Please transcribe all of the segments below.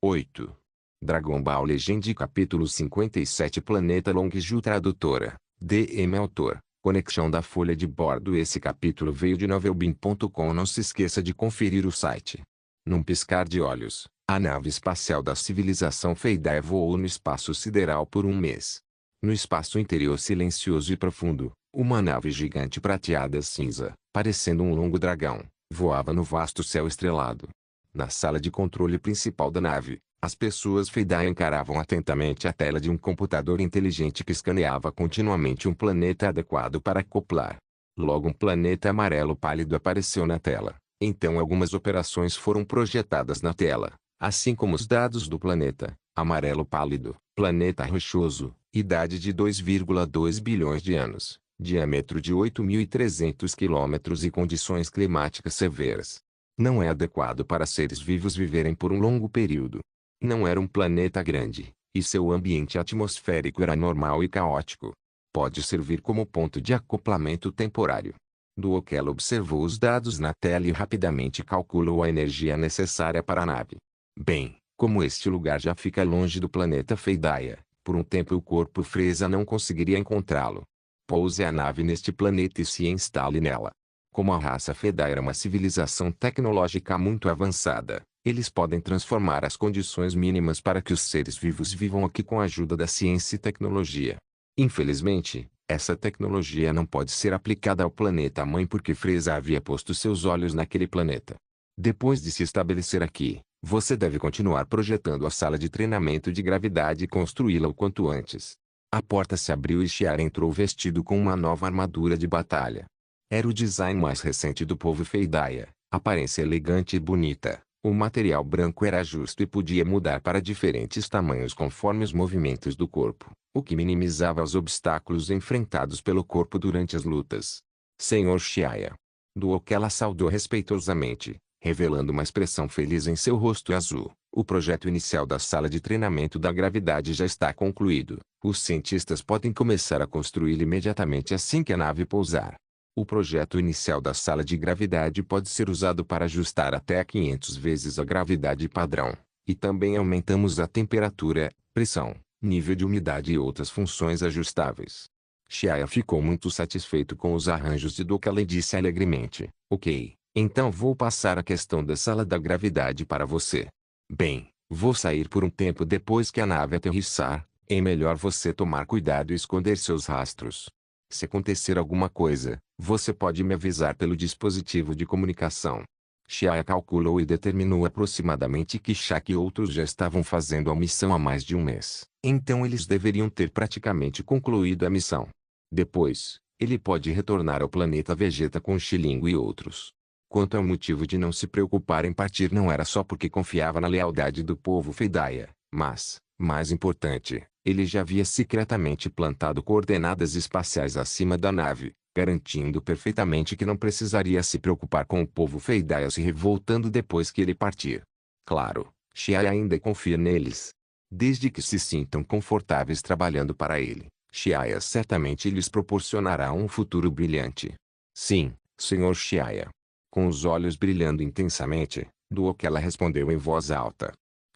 8. Dragon Ball Legend capítulo 57 Planeta Longju tradutora, DM autor, conexão da folha de bordo Esse capítulo veio de novelbeam.com Não se esqueça de conferir o site. Num piscar de olhos, a nave espacial da civilização Feidaia voou no espaço sideral por um mês. No espaço interior silencioso e profundo, uma nave gigante prateada cinza, parecendo um longo dragão, voava no vasto céu estrelado. Na sala de controle principal da nave, as pessoas Feidaia encaravam atentamente a tela de um computador inteligente que escaneava continuamente um planeta adequado para acoplar. Logo um planeta amarelo pálido apareceu na tela. Então algumas operações foram projetadas na tela, assim como os dados do planeta. Amarelo pálido, planeta rochoso, idade de 2,2 bilhões de anos, diâmetro de 8.300 quilômetros e condições climáticas severas. Não é adequado para seres vivos viverem por um longo período. Não era um planeta grande, e seu ambiente atmosférico era normal e caótico. Pode servir como ponto de acoplamento temporário. Duoquela observou os dados na tela e rapidamente calculou a energia necessária para a nave. Bem, como este lugar já fica longe do planeta Feidaia, por um tempo o corpo Freza não conseguiria encontrá-lo. Pouse a nave neste planeta e se instale nela. Como a raça Feidaia era uma civilização tecnológica muito avançada, eles podem transformar as condições mínimas para que os seres vivos vivam aqui com a ajuda da ciência e tecnologia. Infelizmente, essa tecnologia não pode ser aplicada ao planeta mãe porque Freza havia posto seus olhos naquele planeta. Depois de se estabelecer aqui, você deve continuar projetando a sala de treinamento de gravidade e construí-la o quanto antes. A porta se abriu e Shiara entrou vestido com uma nova armadura de batalha. Era o design mais recente do povo Feidaia, aparência elegante e bonita. O material branco era justo e podia mudar para diferentes tamanhos conforme os movimentos do corpo, o que minimizava os obstáculos enfrentados pelo corpo durante as lutas. Senhor Shiaya. Duoquela saudou respeitosamente, revelando uma expressão feliz em seu rosto azul. O projeto inicial da sala de treinamento da gravidade já está concluído. Os cientistas podem começar a construí-lo imediatamente assim que a nave pousar. O projeto inicial da sala de gravidade pode ser usado para ajustar até 500 vezes a gravidade padrão. E também aumentamos a temperatura, pressão, nível de umidade e outras funções ajustáveis. Shiaya ficou muito satisfeito com os arranjos de Duoquela e disse alegremente, ok, então vou passar a questão da sala da gravidade para você. Bem, vou sair por um tempo depois que a nave aterrissar, é melhor você tomar cuidado e esconder seus rastros. Se acontecer alguma coisa, você pode me avisar pelo dispositivo de comunicação. Shiaya calculou e determinou aproximadamente que Shaq e outros já estavam fazendo a missão há mais de um mês. Então eles deveriam ter praticamente concluído a missão. Depois, ele pode retornar ao planeta Vegeta com Xilingo e outros. Quanto ao motivo de não se preocupar em partir não era só porque confiava na lealdade do povo Feidaia, mas, mais importante, ele já havia secretamente plantado coordenadas espaciais acima da nave, garantindo perfeitamente que não precisaria se preocupar com o povo Feidaia se revoltando depois que ele partir. Claro, Shiaya ainda confia neles. Desde que se sintam confortáveis trabalhando para ele, Shiaya certamente lhes proporcionará um futuro brilhante. Sim, Sr. Shiaya. Com os olhos brilhando intensamente, Duoquela respondeu em voz alta.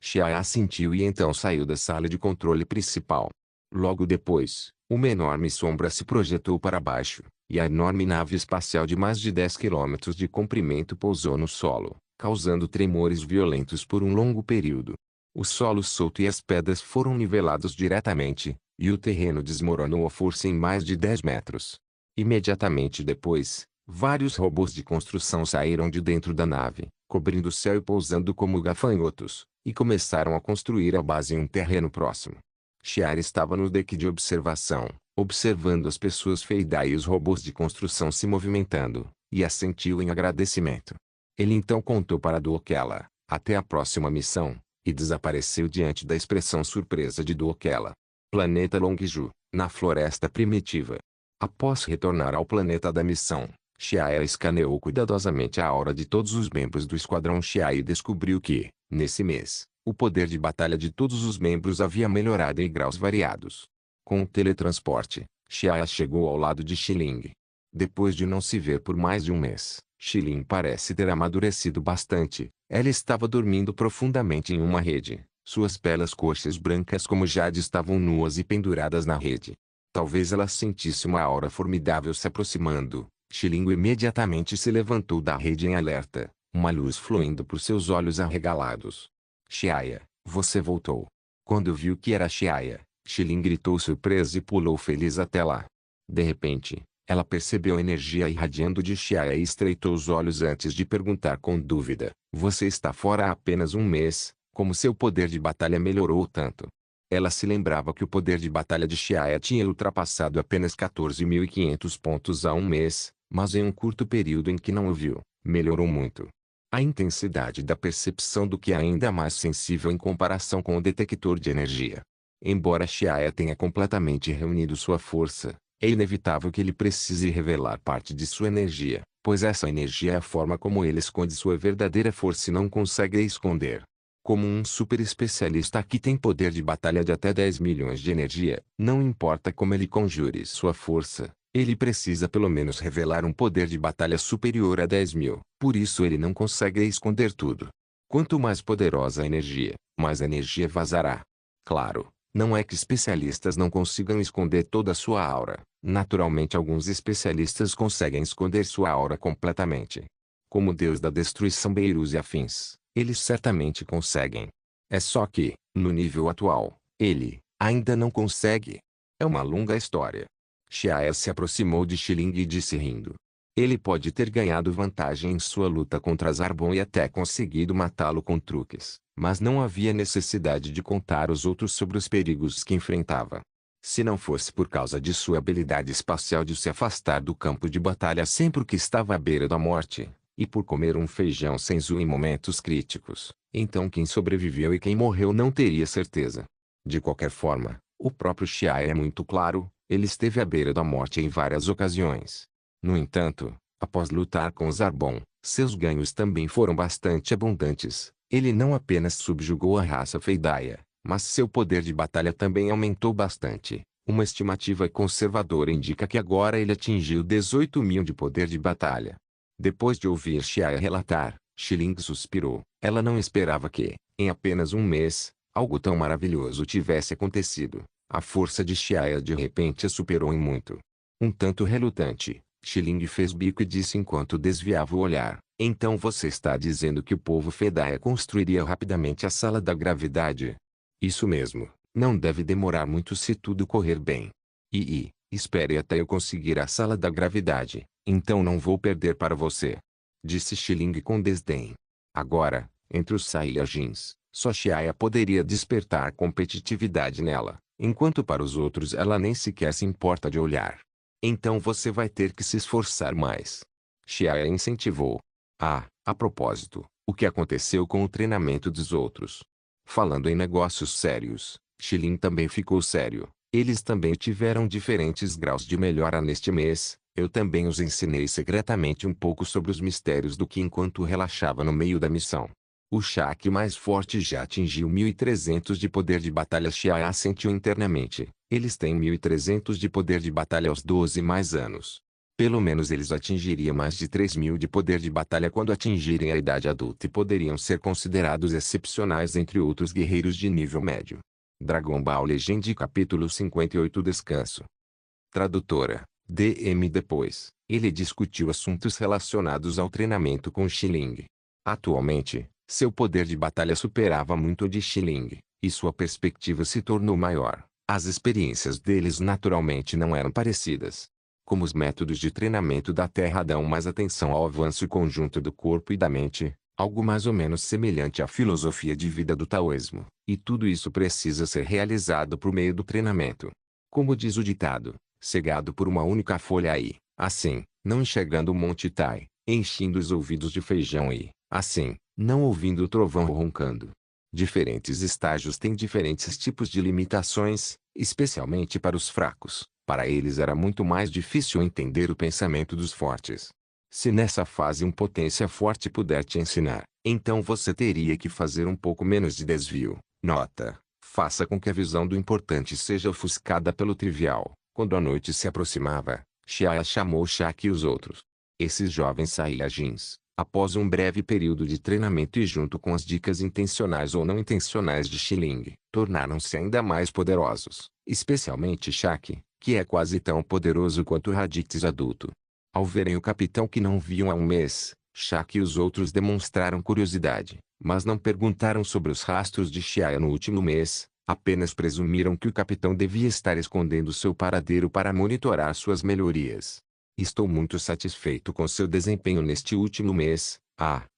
Shiaya assentiu e então saiu da sala de controle principal. Logo depois, uma enorme sombra se projetou para baixo, e a enorme nave espacial de mais de 10 quilômetros de comprimento pousou no solo, causando tremores violentos por um longo período. O solo solto e as pedras foram nivelados diretamente, e o terreno desmoronou à força em mais de 10 metros. Imediatamente depois, vários robôs de construção saíram de dentro da nave, cobrindo o céu e pousando como gafanhotos, e começaram a construir a base em um terreno próximo. Shiara estava no deck de observação, observando as pessoas Feidaia e os robôs de construção se movimentando, e assentiu em agradecimento. Ele então contou para Duoquela, até a próxima missão, e desapareceu diante da expressão surpresa de Duoquela. Planeta Longju, na floresta primitiva. Após retornar ao planeta da missão, Shiaya escaneou cuidadosamente a aura de todos os membros do esquadrão Shiaya e descobriu que, nesse mês, o poder de batalha de todos os membros havia melhorado em graus variados. Com o teletransporte, Shiaya chegou ao lado de Xiling. Depois de não se ver por mais de um mês, Xiling parece ter amadurecido bastante. Ela estava dormindo profundamente em uma rede, Suas belas coxas brancas como jade estavam nuas e penduradas na rede. Talvez ela sentisse uma aura formidável se aproximando. Xilingo imediatamente se levantou da rede em alerta, uma luz fluindo por seus olhos arregalados. Xiaya, você voltou. Quando viu que era Xiaya, Xiling gritou surpreso e pulou feliz até lá. De repente, ela percebeu a energia irradiando de Xiaya e estreitou os olhos antes de perguntar com dúvida: você está fora há apenas um mês, como seu poder de batalha melhorou tanto? Ela se lembrava que o poder de batalha de Xiaya tinha ultrapassado apenas 14.500 pontos há um mês, mas em um curto período em que não o viu, melhorou muito. A intensidade da percepção do que é ainda mais sensível em comparação com o detector de energia. Embora Xiaya tenha completamente reunido sua força, é inevitável que ele precise revelar parte de sua energia, pois essa energia é a forma como ele esconde sua verdadeira força e não consegue esconder. Como um super especialista que tem poder de batalha de até 10 milhões de energia, não importa como ele conjure sua força, ele precisa pelo menos revelar um poder de batalha superior a 10.000. Por isso ele não consegue esconder tudo. Quanto mais poderosa a energia, mais energia vazará. Claro, não é que especialistas não consigam esconder toda a sua aura. Naturalmente alguns especialistas conseguem esconder sua aura completamente. Como o deus da destruição Beirus e afins, eles certamente conseguem. É só que, no nível atual, ele ainda não consegue. É uma longa história. Xiaya se aproximou de Xiling e disse rindo. Ele pode ter ganhado vantagem em sua luta contra Zarbon e até conseguido matá-lo com truques, mas não havia necessidade de contar aos outros sobre os perigos que enfrentava. Se não fosse por causa de sua habilidade espacial de se afastar do campo de batalha sempre que estava à beira da morte, e por comer um feijão sem zu em momentos críticos, então quem sobreviveu e quem morreu não teria certeza. De qualquer forma, o próprio Xiaya é muito claro, ele esteve à beira da morte em várias ocasiões. No entanto, após lutar com Zarbon, seus ganhos também foram bastante abundantes. Ele não apenas subjugou a raça Feidaia, mas seu poder de batalha também aumentou bastante. Uma estimativa conservadora indica que agora ele atingiu 18.000 de poder de batalha. Depois de ouvir Xiaya relatar, Xiling suspirou. Ela não esperava que, em apenas um mês, algo tão maravilhoso tivesse acontecido. A força de Xiaya de repente a superou em muito. Um tanto relutante, Xiling fez bico e disse enquanto desviava o olhar: então você está dizendo que o povo Fedaya construiria rapidamente a sala da gravidade? Isso mesmo, não deve demorar muito se tudo correr bem. Espere até eu conseguir a sala da gravidade, então não vou perder para você. Disse Xiling com desdém. Agora, entre os Saiyajins, só Xiaya poderia despertar competitividade nela, enquanto para os outros ela nem sequer se importa de olhar. Então você vai ter que se esforçar mais. Xiaya incentivou. A propósito, o que aconteceu com o treinamento dos outros? Falando em negócios sérios, Xiling também ficou sério. Eles também tiveram diferentes graus de melhora neste mês. Eu também os ensinei secretamente um pouco sobre os mistérios do Ki enquanto relaxava no meio da missão. O Shaq mais forte já atingiu 1.300 de poder de batalha. Xiaya assentiu internamente. Eles têm 1.300 de poder de batalha aos 12 mais anos. Pelo menos eles atingiriam mais de 3.000 de poder de batalha quando atingirem a idade adulta e poderiam ser considerados excepcionais entre outros guerreiros de nível médio. Dragon Ball Legend capítulo 58 Descanso. Tradutora. DM. Depois, ele discutiu assuntos relacionados ao treinamento com Xiling. Atualmente, seu poder de batalha superava muito o de Xiling, e sua perspectiva se tornou maior. As experiências deles naturalmente não eram parecidas. Como os métodos de treinamento da Terra dão mais atenção ao avanço conjunto do corpo e da mente, algo mais ou menos semelhante à filosofia de vida do taoísmo, e tudo isso precisa ser realizado por meio do treinamento. Como diz o ditado, cegado por uma única folha aí, assim, não enxergando o Monte Tai, enchendo os ouvidos de feijão e, assim, não ouvindo o trovão roncando. Diferentes estágios têm diferentes tipos de limitações, especialmente para os fracos. Para eles era muito mais difícil entender o pensamento dos fortes. Se nessa fase um potência forte puder te ensinar, então você teria que fazer um pouco menos de desvio. Nota: faça com que a visão do importante seja ofuscada pelo trivial. Quando a noite se aproximava, Xiaya chamou Shaq e os outros. Esses jovens Saiyajins, Após um breve período de treinamento e junto com as dicas intencionais ou não intencionais de Xiling, tornaram-se ainda mais poderosos, especialmente Shaq, que é quase tão poderoso quanto Raditz adulto. Ao verem o capitão que não viam há um mês, Shaq e os outros demonstraram curiosidade, mas não perguntaram sobre os rastros de Xiaya no último mês, apenas presumiram que o capitão devia estar escondendo seu paradeiro para monitorar suas melhorias. Estou muito satisfeito com seu desempenho neste último mês.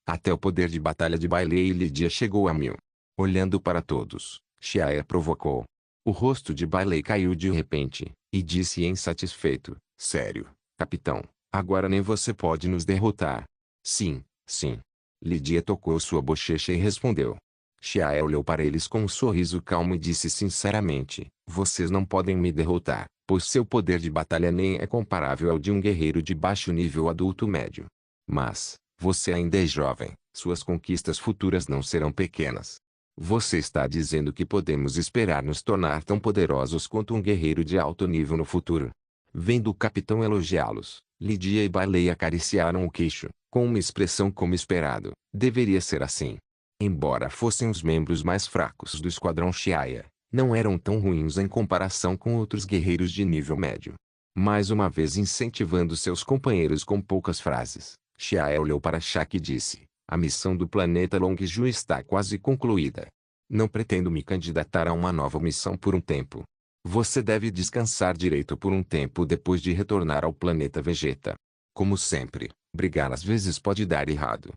Até o poder de batalha de Bailey e Lydia chegou a 1000. Olhando para todos, Xiaya provocou. O rosto de Bailey caiu de repente, e disse insatisfeito, sério, capitão, agora nem você pode nos derrotar. Sim, sim. Lydia tocou sua bochecha e respondeu. Xiaya olhou para eles com um sorriso calmo e disse sinceramente, vocês não podem me derrotar, pois seu poder de batalha nem é comparável ao de um guerreiro de baixo nível adulto médio. Mas, você ainda é jovem, suas conquistas futuras não serão pequenas. Você está dizendo que podemos esperar nos tornar tão poderosos quanto um guerreiro de alto nível no futuro. Vendo o capitão elogiá-los, Lydia e Bailey acariciaram o queixo, com uma expressão como esperado, deveria ser assim. Embora fossem os membros mais fracos do esquadrão Xiaya, não eram tão ruins em comparação com outros guerreiros de nível médio. Mais uma vez incentivando seus companheiros com poucas frases, Xiaya olhou para Shaq e disse, a missão do planeta Longju está quase concluída. Não pretendo me candidatar a uma nova missão por um tempo. Você deve descansar direito por um tempo depois de retornar ao planeta Vegeta. Como sempre, brigar às vezes pode dar errado.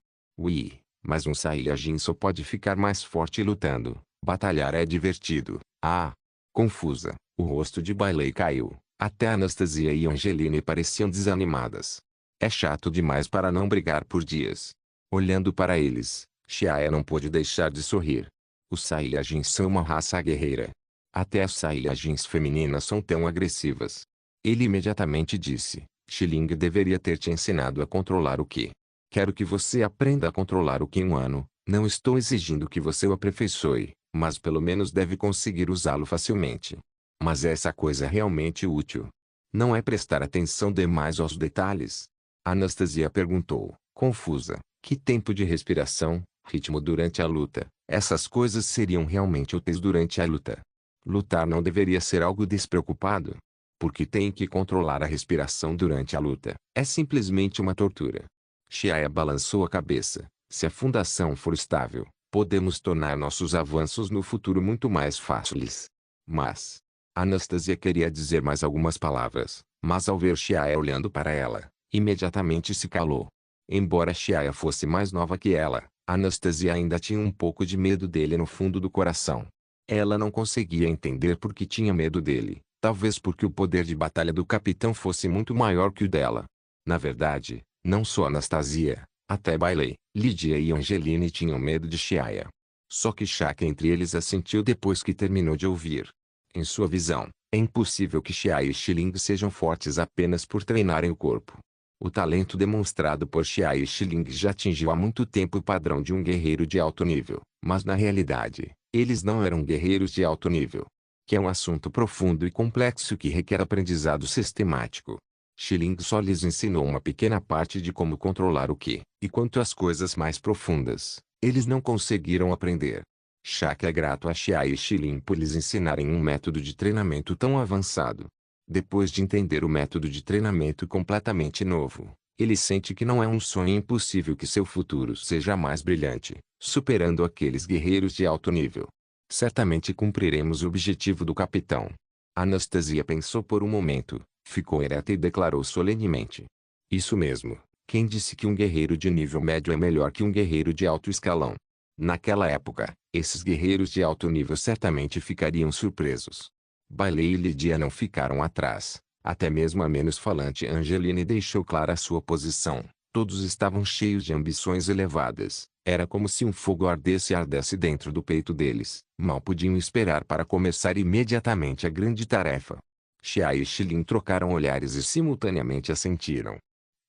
Mas um Saiyajin só pode ficar mais forte lutando. Batalhar é divertido. Confusa, o rosto de Bailey caiu. Até Anastasia e Angeline pareciam desanimadas. É chato demais para não brigar por dias. Olhando para eles, Xiaya não pôde deixar de sorrir. Os Saiyajins são uma raça guerreira. Até as Saiyajins femininas são tão agressivas. Ele imediatamente disse, Xiling deveria ter te ensinado a controlar o Ki. Quero que você aprenda a controlar o Ki em um ano. Não estou exigindo que você o aperfeiçoe, mas pelo menos deve conseguir usá-lo facilmente. Mas é essa coisa realmente útil? Não é prestar atenção demais aos detalhes? Anastasia perguntou, confusa. Que tempo de respiração, ritmo durante a luta, essas coisas seriam realmente úteis durante a luta. Lutar não deveria ser algo despreocupado. Porque tem que controlar a respiração durante a luta. É simplesmente uma tortura. Xiaya balançou a cabeça. Se a fundação for estável, podemos tornar nossos avanços no futuro muito mais fáceis. Mas... Anastasia queria dizer mais algumas palavras, mas ao ver Xiaya olhando para ela, imediatamente se calou. Embora Xiaya fosse mais nova que ela, Anastasia ainda tinha um pouco de medo dele no fundo do coração. Ela não conseguia entender por que tinha medo dele, talvez porque o poder de batalha do capitão fosse muito maior que o dela. Na verdade, não só Anastasia, até Bailey, Lydia e Angeline tinham medo de Xiaya. Só que Shaq entre eles assentiu depois que terminou de ouvir. Em sua visão, é impossível que Xiaya e Xiling sejam fortes apenas por treinarem o corpo. O talento demonstrado por Xiaya e Xiling já atingiu há muito tempo o padrão de um guerreiro de alto nível, mas na realidade, eles não eram guerreiros de alto nível. Que é um assunto profundo e complexo que requer aprendizado sistemático. Xiling só lhes ensinou uma pequena parte de como controlar o Ki, e quanto às coisas mais profundas, eles não conseguiram aprender. Shaq é grato a Xiaya e Xiling por lhes ensinarem um método de treinamento tão avançado. Depois de entender o método de treinamento completamente novo, ele sente que não é um sonho impossível que seu futuro seja mais brilhante, superando aqueles guerreiros de alto nível. Certamente cumpriremos o objetivo do capitão. Anastasia pensou por um momento, ficou ereta e declarou solenemente. Isso mesmo, quem disse que um guerreiro de nível médio é melhor que um guerreiro de alto escalão? Naquela época, esses guerreiros de alto nível certamente ficariam surpresos. Bailey e Lydia não ficaram atrás. Até mesmo a menos falante Angeline deixou clara a sua posição. Todos estavam cheios de ambições elevadas. Era como se um fogo ardesse e ardesse dentro do peito deles. Mal podiam esperar para começar imediatamente a grande tarefa. Xiaya e Xiling trocaram olhares e simultaneamente assentiram.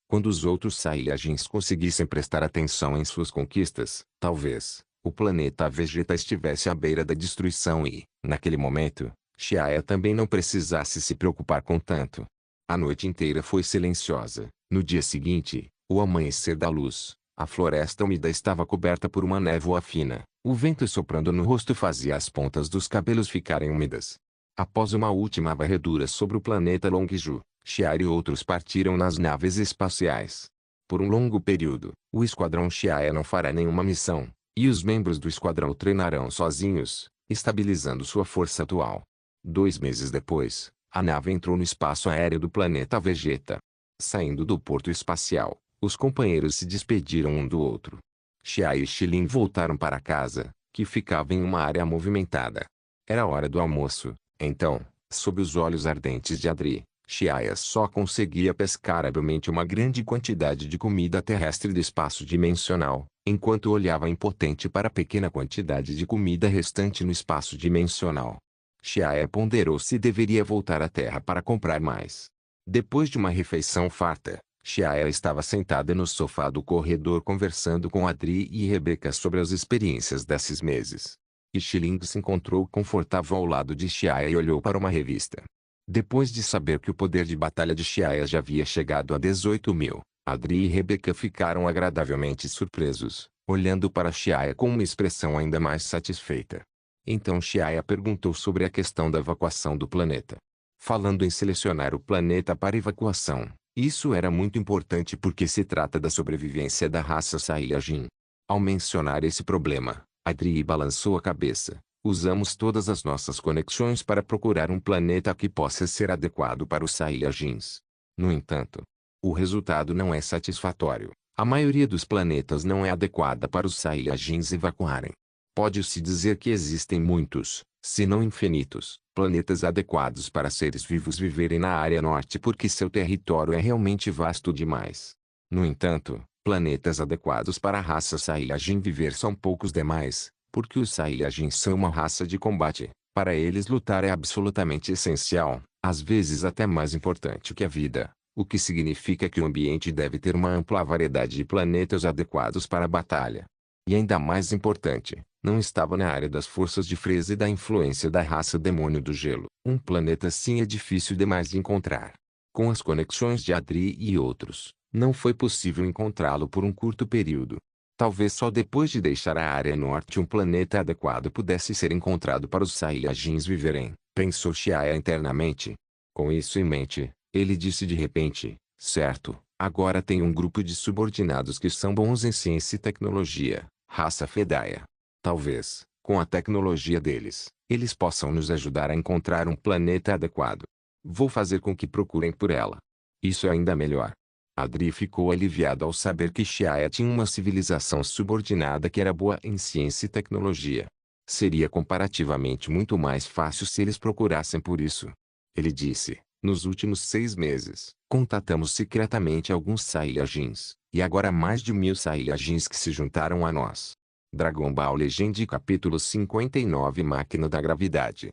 Quando os outros Saiyajins conseguissem prestar atenção em suas conquistas, talvez, o planeta Vegeta estivesse à beira da destruição e, naquele momento, Xiaya também não precisasse se preocupar com tanto. A noite inteira foi silenciosa. No dia seguinte, o amanhecer da luz, A floresta úmida estava coberta por uma névoa fina. O vento soprando no rosto fazia as pontas dos cabelos ficarem úmidas. Após uma última varredura sobre o planeta Longju, Xiaoya e outros partiram nas naves espaciais. Por um longo período, o esquadrão Xiaoya não fará nenhuma missão, e os membros do esquadrão treinarão sozinhos, estabilizando sua força atual. 2 meses depois, a nave entrou no espaço aéreo do planeta Vegeta. Saindo do porto espacial, os companheiros se despediram um do outro. Xiaoya e Shilin voltaram para casa, que ficava em uma área movimentada. Era hora do almoço, então, sob os olhos ardentes de Adri, Xiaoya só conseguia pescar habilmente uma grande quantidade de comida terrestre do espaço dimensional, enquanto olhava impotente para a pequena quantidade de comida restante no espaço dimensional. Xiaoya ponderou se deveria voltar à Terra para comprar mais. Depois de uma refeição farta, Xiaoya estava sentada no sofá do corredor conversando com Adri e Rebeca sobre as experiências desses meses. E Shilin se encontrou confortável ao lado de Xiaoya e olhou para uma revista. Depois de saber que o poder de batalha de Xiaoya já havia chegado a 18.000, Adri e Rebeca ficaram agradavelmente surpresos, olhando para Xiaoya com uma expressão ainda mais satisfeita. Então Xiaoya perguntou sobre a questão da evacuação do planeta. Falando em selecionar o planeta para evacuação, isso era muito importante porque se trata da sobrevivência da raça Saiyajin. Ao mencionar esse problema, Adri balançou a cabeça. Usamos todas as nossas conexões para procurar um planeta que possa ser adequado para os Saiyajins. No entanto, o resultado não é satisfatório. A maioria dos planetas não é adequada para os Saiyajins evacuarem. Pode-se dizer que existem muitos, se não infinitos, planetas adequados para seres vivos viverem na área norte porque seu território é realmente vasto demais. No entanto, planetas adequados para a raça Saiyajin viver são poucos demais, porque os Saiyajins são uma raça de combate. Para eles lutar é absolutamente essencial, às vezes até mais importante que a vida, o que significa que o ambiente deve ter uma ampla variedade de planetas adequados para a batalha. E ainda mais importante, não estava na área das forças de Frieza e da influência da raça Demônio do Gelo. Um planeta assim é difícil demais de encontrar. Com as conexões de Adri e outros, não foi possível encontrá-lo por um curto período. Talvez só depois de deixar a área norte um planeta adequado pudesse ser encontrado para os Saiyajins viverem, pensou Xiaoya internamente. Com isso em mente, ele disse de repente, certo, agora tem um grupo de subordinados que são bons em ciência e tecnologia, raça Fedaya. Talvez, com a tecnologia deles, eles possam nos ajudar a encontrar um planeta adequado. Vou fazer com que procurem por ela. Isso é ainda melhor. Adri ficou aliviado ao saber que Xiaoya tinha uma civilização subordinada que era boa em ciência e tecnologia. Seria comparativamente muito mais fácil se eles procurassem por isso. Ele disse, nos últimos 6 meses, contatamos secretamente alguns Saiyajins, e agora mais de 1000 Saiyajins que se juntaram a nós. Dragon Ball Legend capítulo 59 Máquina da Gravidade.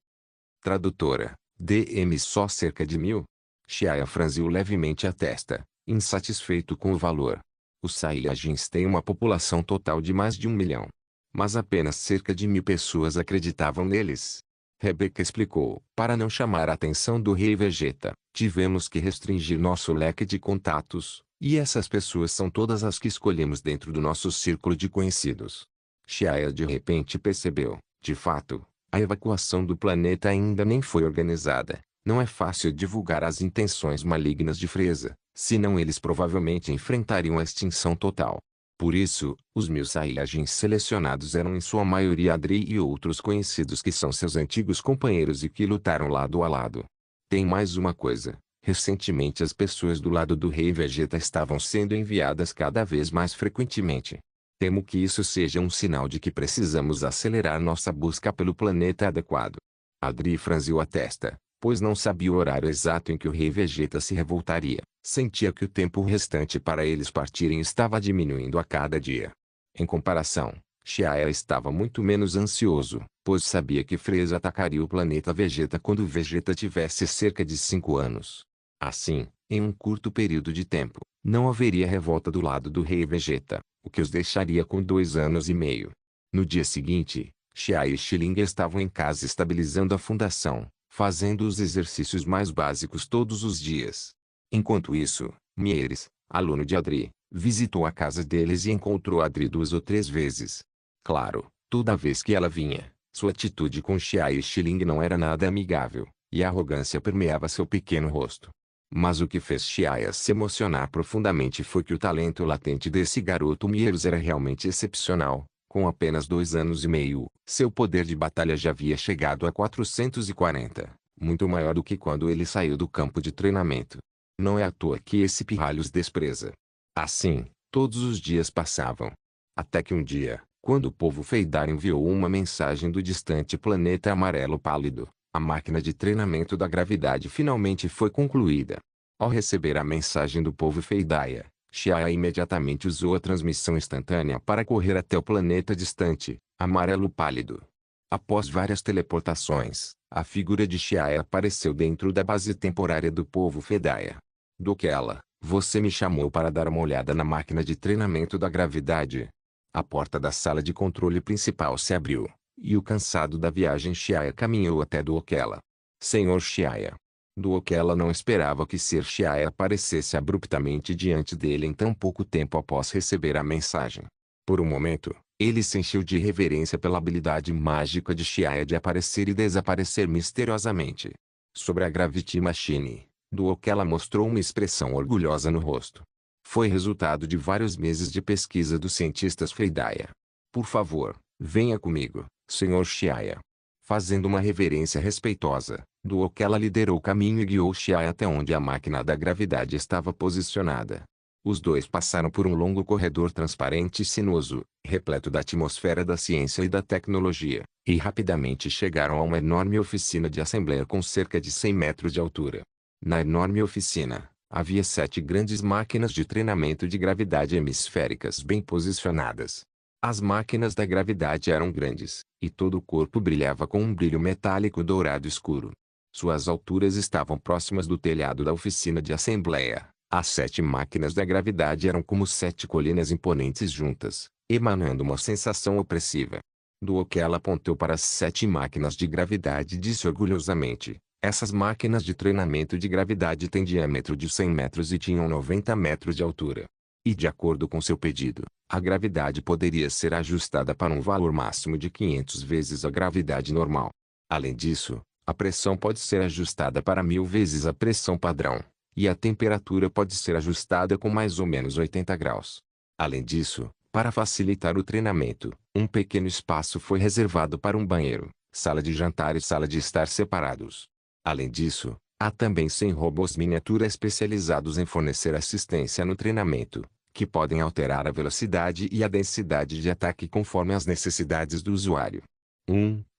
Tradutora, DM só cerca de 1000? Xiaoya franziu levemente a testa, insatisfeito com o valor. Os Saiyajins têm uma população total de mais de 1 milhão. Mas apenas cerca de 1000 pessoas acreditavam neles. Rebeca explicou. Para não chamar a atenção do rei Vegeta, tivemos que restringir nosso leque de contatos, e essas pessoas são todas as que escolhemos dentro do nosso círculo de conhecidos. Xiaoya de repente percebeu, de fato, a evacuação do planeta ainda nem foi organizada. Não é fácil divulgar as intenções malignas de Frieza, senão eles provavelmente enfrentariam a extinção total. Por isso, os 1000 Saiyajins selecionados eram em sua maioria Adri e outros conhecidos que são seus antigos companheiros e que lutaram lado a lado. Tem mais uma coisa. Recentemente as pessoas do lado do rei Vegeta estavam sendo enviadas cada vez mais frequentemente. Temo que isso seja um sinal de que precisamos acelerar nossa busca pelo planeta adequado. Adri franziu a testa, pois não sabia o horário exato em que o rei Vegeta se revoltaria. Sentia que o tempo restante para eles partirem estava diminuindo a cada dia. Em comparação, Xiaoya estava muito menos ansioso, pois sabia que Frieza atacaria o planeta Vegeta quando Vegeta tivesse cerca de 5 anos. Assim, em um curto período de tempo, não haveria revolta do lado do rei Vegeta, o que os deixaria com 2 anos e meio. No dia seguinte, Xiaoya e Shilin estavam em casa estabilizando a fundação, fazendo os exercícios mais básicos todos os dias. Enquanto isso, Mieres, aluno de Adri, Visitou a casa deles e encontrou Adri 2 ou 3 vezes. Claro, toda vez que ela vinha, sua atitude com Xia e Xiling não era nada amigável, e a arrogância permeava seu pequeno rosto. Mas o que fez Xiaia se emocionar profundamente foi que o talento latente desse garoto Mieros era realmente excepcional. Com apenas 2 anos e meio, seu poder de batalha já havia chegado a 440, muito maior do que quando ele saiu do campo de treinamento. Não é à toa que esse pirralho os despreza. Assim, todos os dias passavam. Até que um dia, quando o povo Feidar enviou uma mensagem do distante planeta amarelo pálido, a máquina de treinamento da gravidade finalmente foi concluída. Ao receber a mensagem do povo Feidaia, Xia imediatamente usou a transmissão instantânea para correr até o planeta distante, amarelo pálido. Após várias teleportações, a figura de Xia apareceu dentro da base temporária do povo Feidaia. Doquela, você me chamou para dar uma olhada na máquina de treinamento da gravidade. A porta da sala de controle principal se abriu, e o cansado da viagem Xia caminhou até Doquela. Senhor Xia. Doquela não esperava que Ser Xia aparecesse abruptamente diante dele em tão pouco tempo após receber a mensagem. Por um momento, ele se encheu de reverência pela habilidade mágica de Xia de aparecer e desaparecer misteriosamente. Sobre a Gravity Machine, Doquela mostrou uma expressão orgulhosa no rosto. Foi resultado de vários meses de pesquisa dos cientistas Feidaia. Por favor, venha comigo, Sr. Xia. Fazendo uma reverência respeitosa, Doquela liderou o caminho e guiou Xia até onde a máquina da gravidade estava posicionada. Os dois passaram por um longo corredor transparente e sinuoso, repleto da atmosfera da ciência e da tecnologia, e rapidamente chegaram a uma enorme oficina de assembleia com cerca de 100 metros de altura. Na enorme oficina, havia 7 grandes máquinas de treinamento de gravidade hemisféricas bem posicionadas. As máquinas da gravidade eram grandes, e todo o corpo brilhava com um brilho metálico dourado escuro. Suas alturas estavam próximas do telhado da oficina de assembleia. As 7 máquinas da gravidade eram como 7 colinas imponentes juntas, emanando uma sensação opressiva. Doquela apontou para as 7 máquinas de gravidade e disse orgulhosamente: essas máquinas de treinamento de gravidade têm diâmetro de 100 metros e tinham 90 metros de altura. E de acordo com seu pedido, a gravidade poderia ser ajustada para um valor máximo de 500 vezes a gravidade normal. Além disso, a pressão pode ser ajustada para 1000 vezes a pressão padrão, e a temperatura pode ser ajustada com mais ou menos 80 graus. Além disso, para facilitar o treinamento, um pequeno espaço foi reservado para um banheiro, sala de jantar e sala de estar separados. Além disso, há também 100 robôs miniatura especializados em fornecer assistência no treinamento, que podem alterar a velocidade e a densidade de ataque conforme as necessidades do usuário.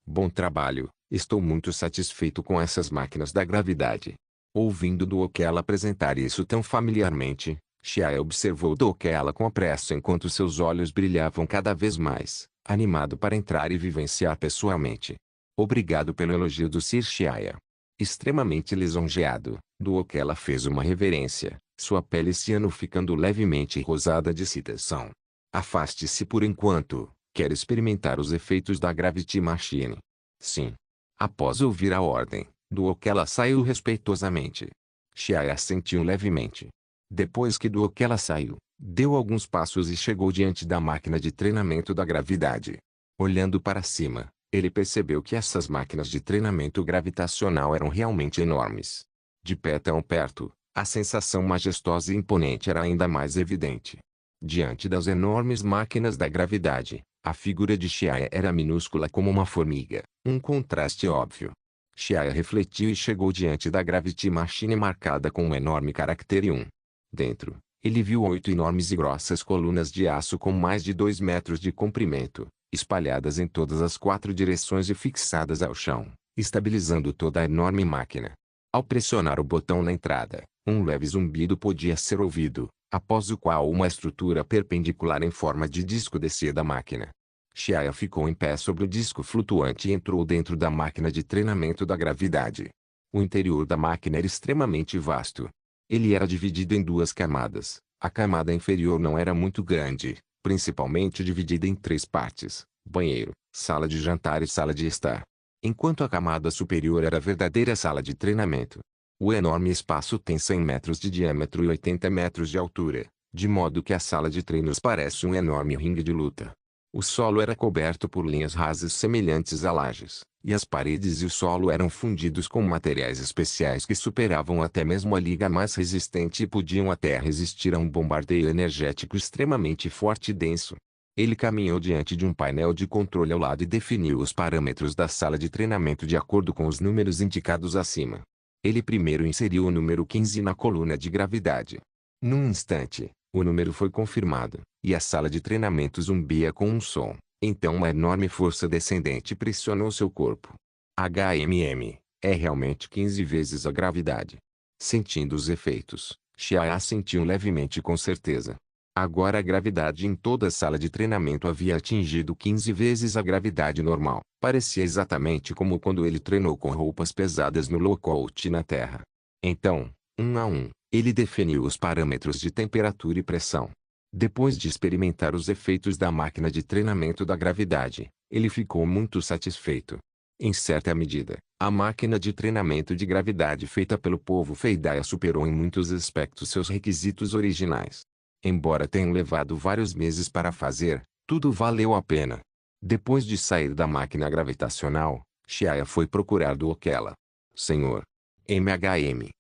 Bom trabalho, estou muito satisfeito com essas máquinas da gravidade. Ouvindo Doquela apresentar isso tão familiarmente, Xia observou Doquela com apreço enquanto seus olhos brilhavam cada vez mais, animado para entrar e vivenciar pessoalmente. Obrigado pelo elogio do Sir Xia. Extremamente lisonjeado, Doquela fez uma reverência, sua pele esse ano ficando levemente rosada de excitação. Afaste-se por enquanto, quer experimentar os efeitos da Gravity Machine. Sim. Após ouvir a ordem, Doquela saiu respeitosamente. Xia assentiu levemente. Depois que Doquela saiu, deu alguns passos e chegou diante da máquina de treinamento da gravidade. Olhando para cima, ele percebeu que essas máquinas de treinamento gravitacional eram realmente enormes. De pé tão perto, a sensação majestosa e imponente era ainda mais evidente. Diante das enormes máquinas da gravidade, a figura de Xia era minúscula como uma formiga, um contraste óbvio. Xia refletiu e chegou diante da Gravity Machine marcada com um enorme caractere 1. Dentro, ele viu 8 enormes e grossas colunas de aço com mais de 2 metros de comprimento, espalhadas em todas as 4 direções e fixadas ao chão, estabilizando toda a enorme máquina. Ao pressionar o botão na entrada, um leve zumbido podia ser ouvido, após o qual uma estrutura perpendicular em forma de disco descia da máquina. Xia ficou em pé sobre o disco flutuante e entrou dentro da máquina de treinamento da gravidade. O interior da máquina era extremamente vasto. Ele era dividido em 2 camadas. A camada inferior não era muito grande, principalmente dividida em 3 partes: banheiro, sala de jantar e sala de estar. Enquanto a camada superior era a verdadeira sala de treinamento. O enorme espaço tem 100 metros de diâmetro e 80 metros de altura, de modo que a sala de treinos parece um enorme ringue de luta. O solo era coberto por linhas rasas semelhantes a lajes, e as paredes e o solo eram fundidos com materiais especiais que superavam até mesmo a liga mais resistente e podiam até resistir a um bombardeio energético extremamente forte e denso. Ele caminhou diante de um painel de controle ao lado e definiu os parâmetros da sala de treinamento de acordo com os números indicados acima. Ele primeiro inseriu o número 15 na coluna de gravidade. Num instante, o número foi confirmado, e a sala de treinamento zumbia com um som. Então uma enorme força descendente pressionou seu corpo. É realmente 15 vezes a gravidade. Sentindo os efeitos, Xiaoya sentiu levemente com certeza. Agora a gravidade em toda a sala de treinamento havia atingido 15 vezes a gravidade normal. Parecia exatamente como quando ele treinou com roupas pesadas no lockout na Terra. Então, um a um, ele definiu os parâmetros de temperatura e pressão. Depois de experimentar os efeitos da máquina de treinamento da gravidade, ele ficou muito satisfeito. Em certa medida, a máquina de treinamento de gravidade feita pelo povo Feidaya superou em muitos aspectos seus requisitos originais. Embora tenham levado vários meses para fazer, tudo valeu a pena. Depois de sair da máquina gravitacional, Xiaoya foi procurar Duokela. Senhor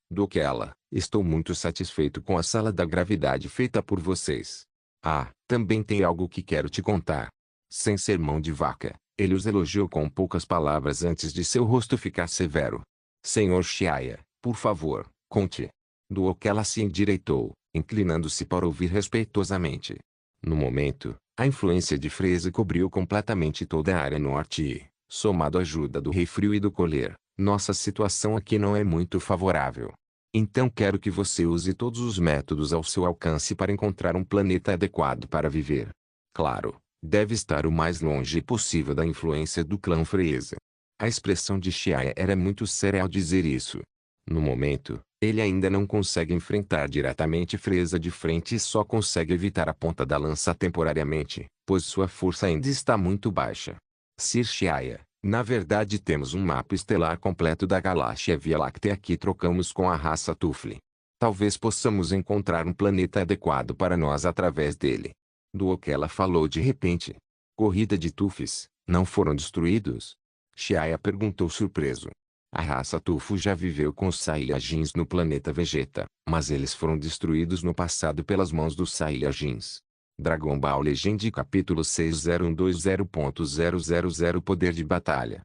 Duokela, estou muito satisfeito com a sala da gravidade feita por vocês. Ah, também tem algo que quero te contar. Sem ser mão de vaca, ele os elogiou com poucas palavras antes de seu rosto ficar severo. Senhor Xiaoya, por favor, conte. Duokela se endireitou, inclinando-se para ouvir respeitosamente. No momento, a influência de Freza cobriu completamente toda a área norte e, somado à ajuda do Rei Frio e do Colher, nossa situação aqui não é muito favorável. Então quero que você use todos os métodos ao seu alcance para encontrar um planeta adequado para viver. Claro, deve estar o mais longe possível da influência do clã Freza. A expressão de Xiaoya era muito séria ao dizer isso. No momento, ele ainda não consegue enfrentar diretamente Freza de frente e só consegue evitar a ponta da lança temporariamente, pois sua força ainda está muito baixa. Sir Xiaoya, na verdade temos um mapa estelar completo da galáxia Via Láctea que trocamos com a raça Tufli. Talvez possamos encontrar um planeta adequado para nós através dele. Duokela falou de repente. Corrida de Tufis, não foram destruídos? Xiaoya perguntou surpreso. A raça Tufu já viveu com os Saiyajins no planeta Vegeta, mas eles foram destruídos no passado pelas mãos dos Saiyajins. Dragon Ball Legend capítulo 6020.000 Poder de Batalha.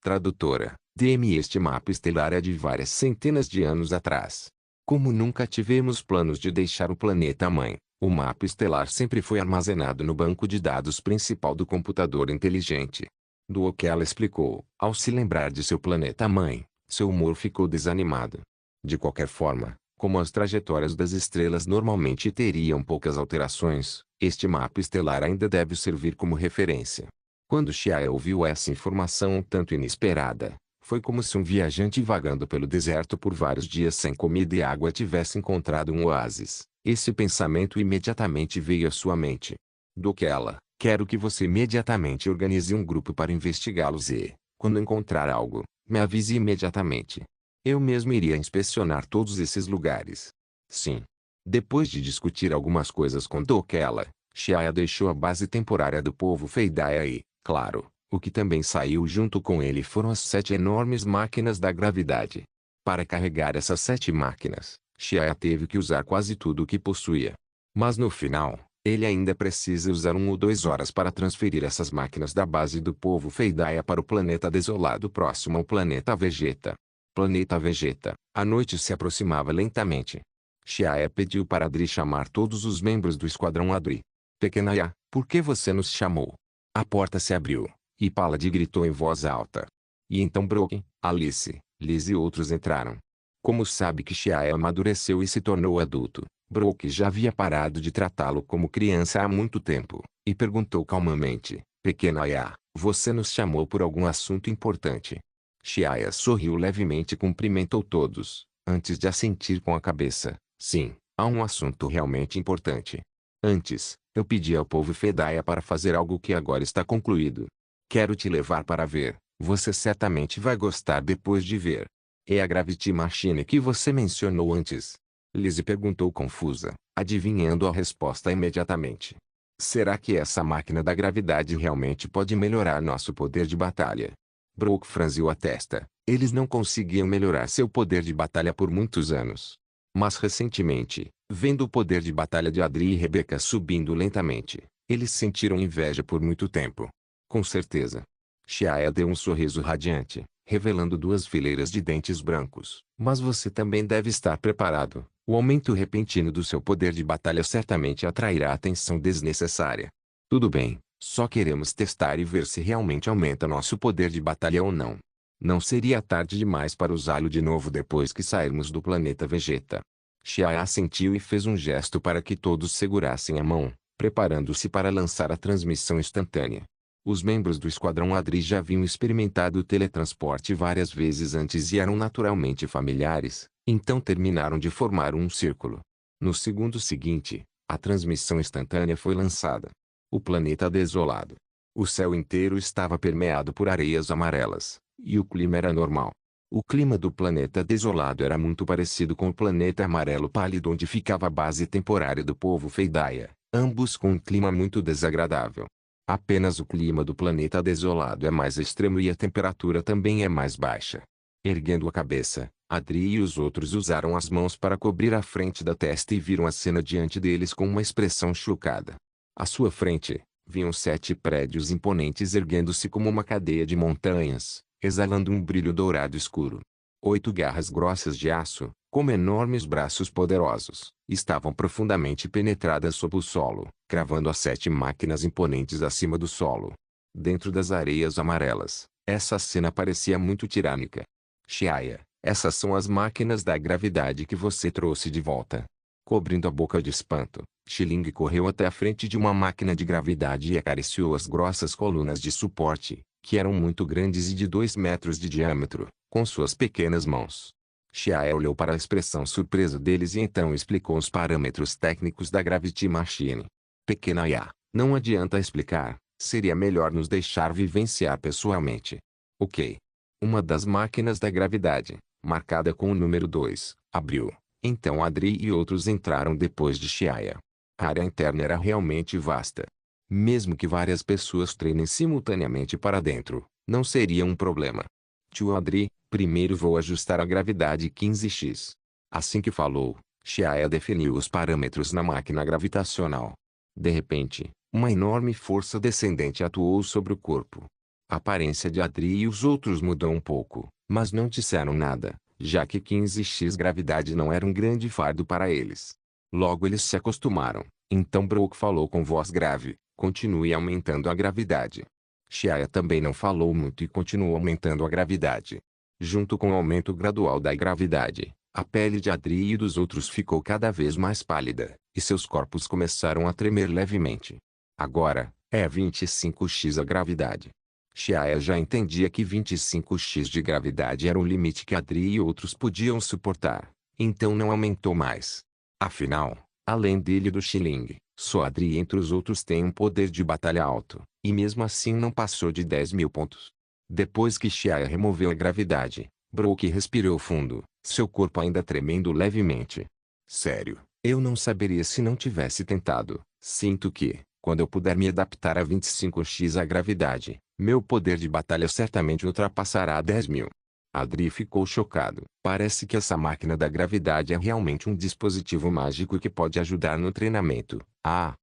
Tradutora, DM. Este mapa estelar é de várias centenas de anos atrás. Como nunca tivemos planos de deixar o planeta-mãe, o mapa estelar sempre foi armazenado no banco de dados principal do computador inteligente. Duokela explicou. Ao se lembrar de seu planeta-mãe, seu humor ficou desanimado. De qualquer forma, como as trajetórias das estrelas normalmente teriam poucas alterações, este mapa estelar ainda deve servir como referência. Quando Xiaoya ouviu essa informação um tanto inesperada, foi como se um viajante vagando pelo deserto por vários dias sem comida e água tivesse encontrado um oásis. Esse pensamento imediatamente veio à sua mente. Duokela, quero que você imediatamente organize um grupo para investigá-los e, quando encontrar algo, me avise imediatamente. Eu mesmo iria inspecionar todos esses lugares. Sim. Depois de discutir algumas coisas com Duokela, Xiaoya deixou a base temporária do povo Feidaya e, claro, o que também saiu junto com ele foram as 7 enormes máquinas da gravidade. Para carregar essas 7 máquinas, Xiaoya teve que usar quase tudo o que possuía. Mas no final, ele ainda precisa usar 1 ou 2 horas para transferir essas máquinas da base do povo Feidaya para o planeta desolado próximo ao planeta Vegeta. Planeta Vegeta. A noite se aproximava lentamente. Xiaoya pediu para Adri chamar todos os membros do esquadrão. Adri. Pequena Ya, por que você nos chamou? A porta se abriu, e Palad gritou em voz alta. E então Brock, Alice, Liz e outros entraram. Como sabe que Xiaoya amadureceu e se tornou adulto, Brock já havia parado de tratá-lo como criança há muito tempo, e perguntou calmamente, Pequena Ya, você nos chamou por algum assunto importante? Xiaoya sorriu levemente e cumprimentou todos, antes de assentir com a cabeça. Sim, há um assunto realmente importante. Antes, eu pedi ao povo Feidaya para fazer algo que agora está concluído. Quero te levar para ver, você certamente vai gostar depois de ver. É a Gravity Machine que você mencionou antes? Lizzie perguntou confusa. adivinhando a resposta imediatamente. Será que essa máquina da gravidade realmente pode melhorar nosso poder de batalha? Brook franziu a testa. Eles não conseguiam melhorar seu poder de batalha por muitos anos. Mas recentemente, vendo o poder de batalha de Adri e Rebecca subindo lentamente, eles sentiram inveja por muito tempo. Com certeza. Shia deu um sorriso radiante, revelando duas fileiras de dentes brancos. Mas você também deve estar preparado. O aumento repentino do seu poder de batalha certamente atrairá atenção desnecessária. Tudo bem, só queremos testar e ver se realmente aumenta nosso poder de batalha ou não. Não seria tarde demais para usá-lo de novo depois que sairmos do planeta Vegeta. Shia assentiu e fez um gesto para que todos segurassem a mão, preparando-se para lançar a transmissão instantânea. Os membros do Esquadrão Adri já haviam experimentado o teletransporte várias vezes antes e eram naturalmente familiares, então terminaram de formar um círculo. No segundo seguinte, a transmissão instantânea foi lançada. O planeta desolado. O céu inteiro estava permeado por areias amarelas, e o clima era normal. O clima do planeta desolado era muito parecido com o planeta amarelo pálido onde ficava a base temporária do povo Feidaia, ambos com um clima muito desagradável. Apenas o clima do planeta desolado é mais extremo e a temperatura também é mais baixa. Erguendo a cabeça, Adri e os outros usaram as mãos para cobrir a frente da testa e viram a cena diante deles com uma expressão chocada. À sua frente, viam 7 prédios imponentes erguendo-se como uma cadeia de montanhas, exalando um brilho dourado escuro. 8 garras grossas de aço, como enormes braços poderosos, estavam profundamente penetradas sob o solo, cravando as 7 máquinas imponentes acima do solo. Dentro das areias amarelas, essa cena parecia muito tirânica. Shia, essas são as máquinas da gravidade que você trouxe de volta. Cobrindo a boca de espanto, Xiling correu até a frente de uma máquina de gravidade e acariciou as grossas colunas de suporte, que eram muito grandes e de 2 metros de diâmetro, com suas pequenas mãos. Shia olhou para a expressão surpresa deles e então explicou os parâmetros técnicos da Gravity Machine. Pequena IA, não adianta explicar, seria melhor nos deixar vivenciar pessoalmente. Ok. Uma das máquinas da gravidade, marcada com o número 2, abriu. Então Adri e outros entraram depois de Shia. A área interna era realmente vasta. Mesmo que várias pessoas treinem simultaneamente para dentro, não seria um problema. Tio Adri, primeiro vou ajustar a gravidade 15x. Assim que falou, Shia definiu os parâmetros na máquina gravitacional. De repente, uma enorme força descendente atuou sobre o corpo. A aparência de Adri e os outros mudou um pouco, mas não disseram nada, já que 15x gravidade não era um grande fardo para eles. Logo eles se acostumaram, então Brook falou com voz grave, continue aumentando a gravidade. Shia também não falou muito e continuou aumentando a gravidade. Junto com o aumento gradual da gravidade, a pele de Adri e dos outros ficou cada vez mais pálida, e seus corpos começaram a tremer levemente. Agora, é 25x a gravidade. Shia já entendia que 25x de gravidade era o limite que Adri e outros podiam suportar, então não aumentou mais. Afinal, além dele e do Xiling, só Adri entre os outros tem um poder de batalha alto, e mesmo assim não passou de 10.000 pontos. Depois que Shia removeu a gravidade, Brook respirou fundo, seu corpo ainda tremendo levemente. Sério, eu não saberia se não tivesse tentado. Sinto que, quando eu puder me adaptar a 25x a gravidade, meu poder de batalha certamente ultrapassará 10.000. Adri ficou chocado. Parece que essa máquina da gravidade é realmente um dispositivo mágico que pode ajudar no treinamento. Ah!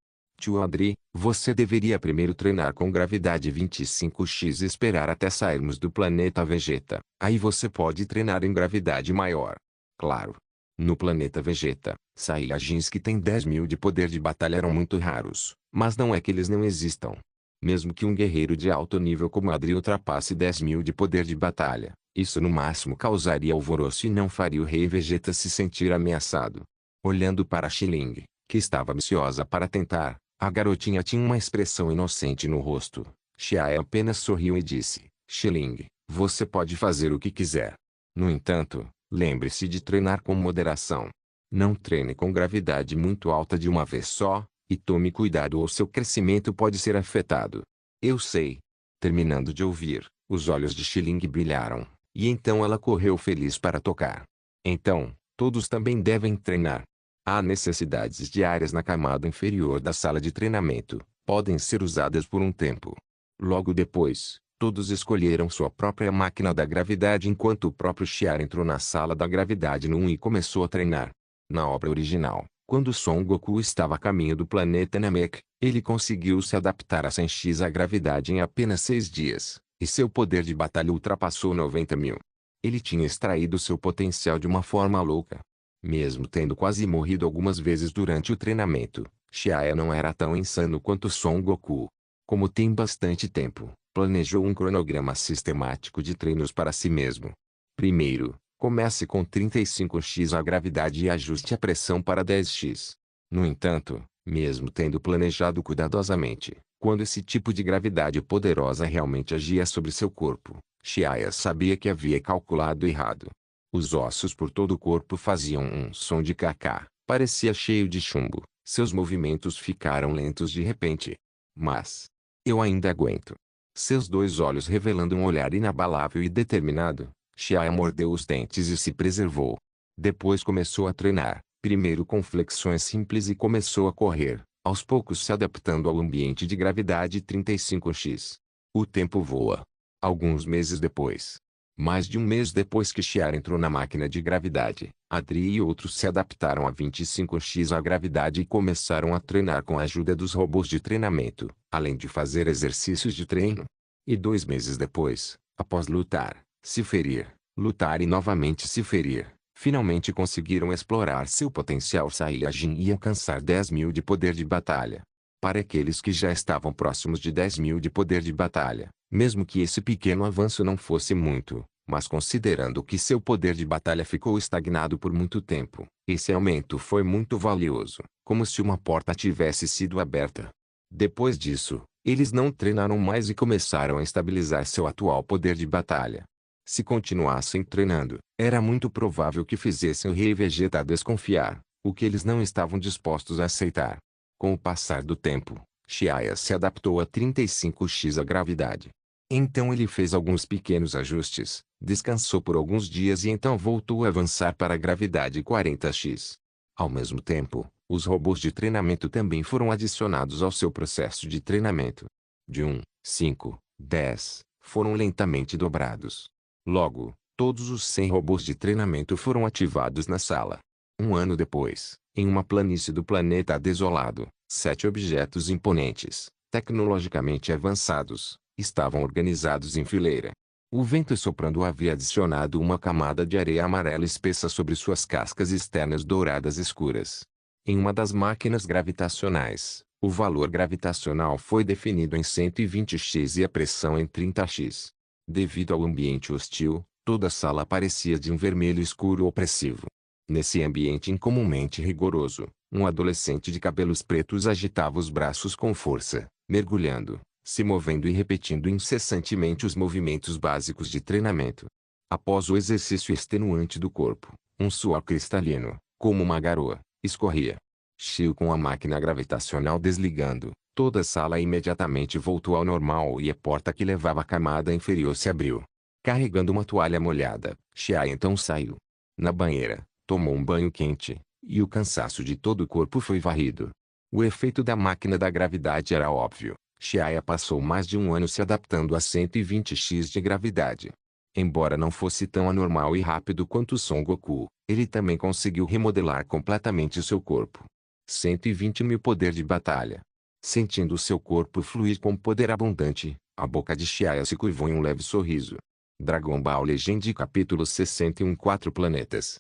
Tio Adri, você deveria primeiro treinar com gravidade 25x e esperar até sairmos do planeta Vegeta. Aí você pode treinar em gravidade maior. Claro. No planeta Vegeta, Saiyajins que têm 10.000 de poder de batalha eram muito raros, mas não é que eles não existam. Mesmo que um guerreiro de alto nível como Adri ultrapasse 10.000 de poder de batalha, isso no máximo causaria alvoroço e não faria o Rei Vegeta se sentir ameaçado. Olhando para Xiling, que estava ansiosa para tentar, a garotinha tinha uma expressão inocente no rosto. Shia apenas sorriu e disse, Xiling, você pode fazer o que quiser. No entanto, lembre-se de treinar com moderação. Não treine com gravidade muito alta de uma vez só, e tome cuidado ou seu crescimento pode ser afetado. Eu sei. Terminando de ouvir, os olhos de Xiling brilharam, e então ela correu feliz para tocar. Então, todos também devem treinar. Há necessidades diárias na camada inferior da sala de treinamento, podem ser usadas por um tempo. Logo depois, todos escolheram sua própria máquina da gravidade enquanto o próprio Xiar entrou na sala da gravidade no 1 e começou a treinar. Na obra original, quando Son Goku estava a caminho do planeta Namek, ele conseguiu se adaptar a 100x à gravidade em apenas 6 dias, e seu poder de batalha ultrapassou 90.000. Ele tinha extraído seu potencial de uma forma louca. Mesmo tendo quase morrido algumas vezes durante o treinamento, Xiaoya não era tão insano quanto Son Goku. Como tem bastante tempo, planejou um cronograma sistemático de treinos para si mesmo. Primeiro, comece com 35x a gravidade e ajuste a pressão para 10x. No entanto, mesmo tendo planejado cuidadosamente, quando esse tipo de gravidade poderosa realmente agia sobre seu corpo, Xiaoya sabia que havia calculado errado. Os ossos por todo o corpo faziam um som de cacá, parecia cheio de chumbo, seus movimentos ficaram lentos de repente. Mas, eu ainda aguento. Seus 2 olhos revelando um olhar inabalável e determinado, Xiaoya mordeu os dentes e se preservou. Depois começou a treinar, primeiro com flexões simples e começou a correr, aos poucos se adaptando ao ambiente de gravidade 35x. O tempo voa. Alguns meses depois. Mais de um mês depois que Xiar entrou na máquina de gravidade, Adri e outros se adaptaram a 25x à gravidade e começaram a treinar com a ajuda dos robôs de treinamento, além de fazer exercícios de treino. E 2 meses depois, após lutar, se ferir, lutar e novamente se ferir, finalmente conseguiram explorar seu potencial Saiyajin e alcançar 10.000 de poder de batalha. Para aqueles que já estavam próximos de 10.000 de poder de batalha, mesmo que esse pequeno avanço não fosse muito, mas considerando que seu poder de batalha ficou estagnado por muito tempo, esse aumento foi muito valioso, como se uma porta tivesse sido aberta. Depois disso, eles não treinaram mais e começaram a estabilizar seu atual poder de batalha. Se continuassem treinando, era muito provável que fizessem o Rei Vegeta desconfiar, o que eles não estavam dispostos a aceitar. Com o passar do tempo, Xiaoya se adaptou a 35x a gravidade. Então ele fez alguns pequenos ajustes, descansou por alguns dias e então voltou a avançar para a gravidade 40x. Ao mesmo tempo, os robôs de treinamento também foram adicionados ao seu processo de treinamento. De 1, 5, 10, foram lentamente dobrados. Logo, todos os 100 robôs de treinamento foram ativados na sala. Um ano depois, em uma planície do planeta desolado, 7 objetos imponentes, tecnologicamente avançados, estavam organizados em fileira. O vento soprando havia adicionado uma camada de areia amarela espessa sobre suas cascas externas douradas escuras. Em uma das máquinas gravitacionais, o valor gravitacional foi definido em 120x e a pressão em 30x. Devido ao ambiente hostil, toda a sala parecia de um vermelho escuro opressivo. Nesse ambiente incomumente rigoroso, um adolescente de cabelos pretos agitava os braços com força, mergulhando, se movendo e repetindo incessantemente os movimentos básicos de treinamento. Após o exercício extenuante do corpo, um suor cristalino, como uma garoa, escorria. Chiu com a máquina gravitacional desligando, toda a sala imediatamente voltou ao normal e a porta que levava à camada inferior se abriu. Carregando uma toalha molhada, Xia então saiu. Na banheira, tomou um banho quente, e o cansaço de todo o corpo foi varrido. O efeito da máquina da gravidade era óbvio. Xiaoya passou mais de um ano se adaptando a 120x de gravidade. Embora não fosse tão anormal e rápido quanto Son Goku, ele também conseguiu remodelar completamente seu corpo. 120.000 poder de batalha. Sentindo seu corpo fluir com poder abundante, a boca de Xiaoya se curvou em um leve sorriso. Dragon Ball Legend capítulo 61 4 planetas.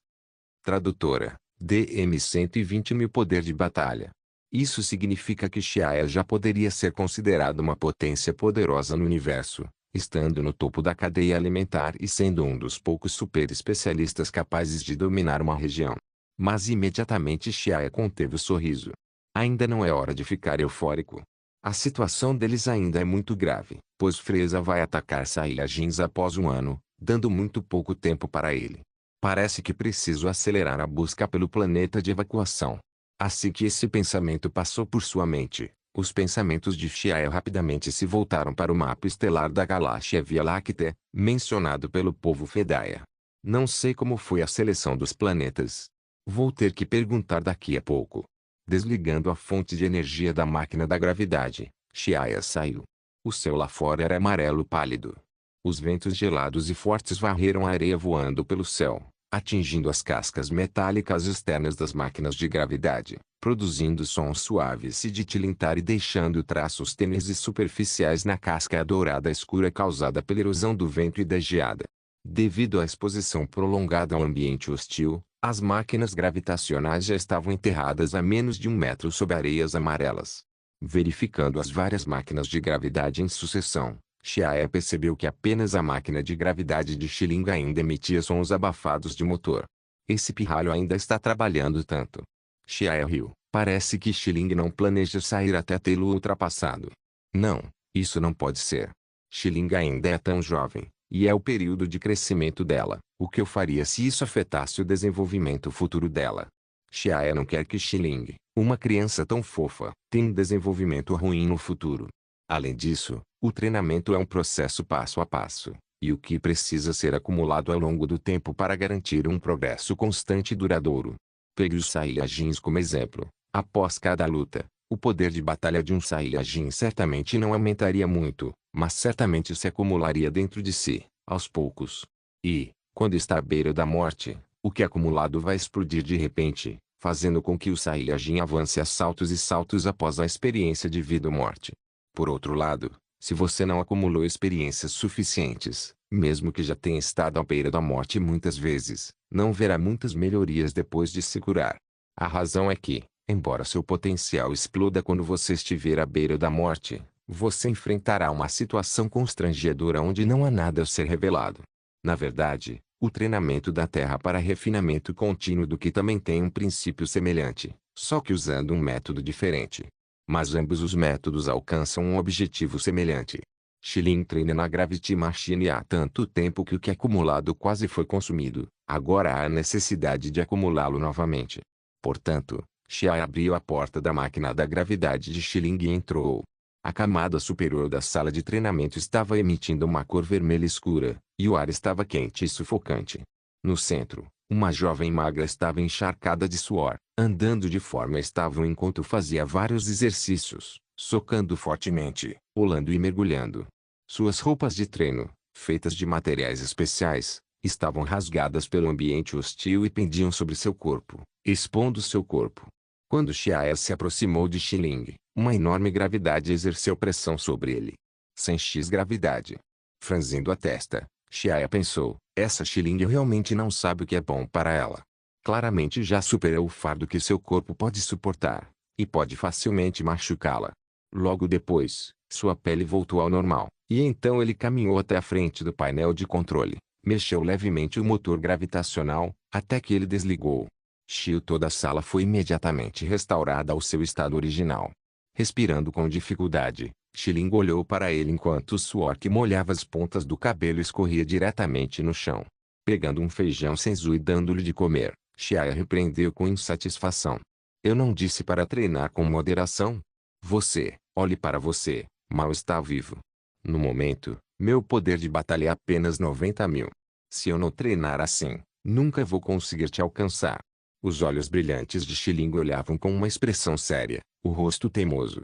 Tradutora, DM 120.000 poder de batalha. Isso significa que Xiaoya já poderia ser considerado uma potência poderosa no universo, estando no topo da cadeia alimentar e sendo um dos poucos super especialistas capazes de dominar uma região. Mas imediatamente Xiaoya conteve o sorriso. Ainda não é hora de ficar eufórico. A situação deles ainda é muito grave, pois Frieza vai atacar Saiyajins após um ano, dando muito pouco tempo para ele. Parece que preciso acelerar a busca pelo planeta de evacuação. Assim que esse pensamento passou por sua mente, os pensamentos de Xiaoya rapidamente se voltaram para o mapa estelar da galáxia Via Láctea, mencionado pelo povo Fedaya. Não sei como foi a seleção dos planetas. Vou ter que perguntar daqui a pouco. Desligando a fonte de energia da máquina da gravidade, Xiaia saiu. O céu lá fora era amarelo pálido. Os ventos gelados e fortes varreram a areia voando pelo céu, atingindo as cascas metálicas externas das máquinas de gravidade, produzindo sons suaves e de tilintar e deixando traços tênues e superficiais na casca dourada escura causada pela erosão do vento e da geada. Devido à exposição prolongada ao ambiente hostil, as máquinas gravitacionais já estavam enterradas a menos de 1 metro sob areias amarelas. Verificando as várias máquinas de gravidade em sucessão, Xiaia percebeu que apenas a máquina de gravidade de Xiling ainda emitia sons abafados de motor. Esse pirralho ainda está trabalhando tanto. Xiaia riu. Parece que Xiling não planeja sair até tê-lo ultrapassado. Não, isso não pode ser. Xiling ainda é tão jovem, e é o período de crescimento dela. O que eu faria se isso afetasse o desenvolvimento futuro dela? Xiaia não quer que Xiling, uma criança tão fofa, tenha um desenvolvimento ruim no futuro. Além disso, o treinamento é um processo passo a passo, e o que precisa ser acumulado ao longo do tempo para garantir um progresso constante e duradouro. Pegue os Saiyajins como exemplo. Após cada luta, o poder de batalha de um Saiyajin certamente não aumentaria muito, mas certamente se acumularia dentro de si, aos poucos. E, quando está à beira da morte, o que é acumulado vai explodir de repente, fazendo com que o Saiyajin avance a saltos e saltos após a experiência de vida ou morte. Por outro lado, se você não acumulou experiências suficientes, mesmo que já tenha estado à beira da morte muitas vezes, não verá muitas melhorias depois de se curar. A razão é que, embora seu potencial exploda quando você estiver à beira da morte, você enfrentará uma situação constrangedora onde não há nada a ser revelado. Na verdade, o treinamento da Terra para refinamento contínuo do que também tem um princípio semelhante, só que usando um método diferente. Mas ambos os métodos alcançam um objetivo semelhante. Xiling treina na Gravity Machine há tanto tempo que o que é acumulado quase foi consumido, agora há a necessidade de acumulá-lo novamente. Portanto, Xia abriu a porta da máquina da gravidade de Xiling e entrou. A camada superior da sala de treinamento estava emitindo uma cor vermelha escura, e o ar estava quente e sufocante. No centro, uma jovem magra estava encharcada de suor, andando de forma estável enquanto fazia vários exercícios, socando fortemente, pulando e mergulhando. Suas roupas de treino, feitas de materiais especiais, estavam rasgadas pelo ambiente hostil e pendiam sobre seu corpo, expondo seu corpo. Quando Xiaia se aproximou de Xiling, uma enorme gravidade exerceu pressão sobre ele. Sem X-gravidade. Franzindo a testa, Xiaia pensou, essa Xiling realmente não sabe o que é bom para ela. Claramente já superou o fardo que seu corpo pode suportar, e pode facilmente machucá-la. Logo depois, sua pele voltou ao normal, e então ele caminhou até a frente do painel de controle, mexeu levemente o motor gravitacional, até que ele desligou. Toda a sala foi imediatamente restaurada ao seu estado original. Respirando com dificuldade, Xiling olhou para ele enquanto o suor que molhava as pontas do cabelo escorria diretamente no chão. Pegando um feijão senzu e dando-lhe de comer, Xiaia repreendeu com insatisfação. Eu não disse para treinar com moderação? Você, olhe para você, mal está vivo. No momento, meu poder de batalha é apenas 90.000. Se eu não treinar assim, nunca vou conseguir te alcançar. Os olhos brilhantes de Xiling olhavam com uma expressão séria, o rosto teimoso.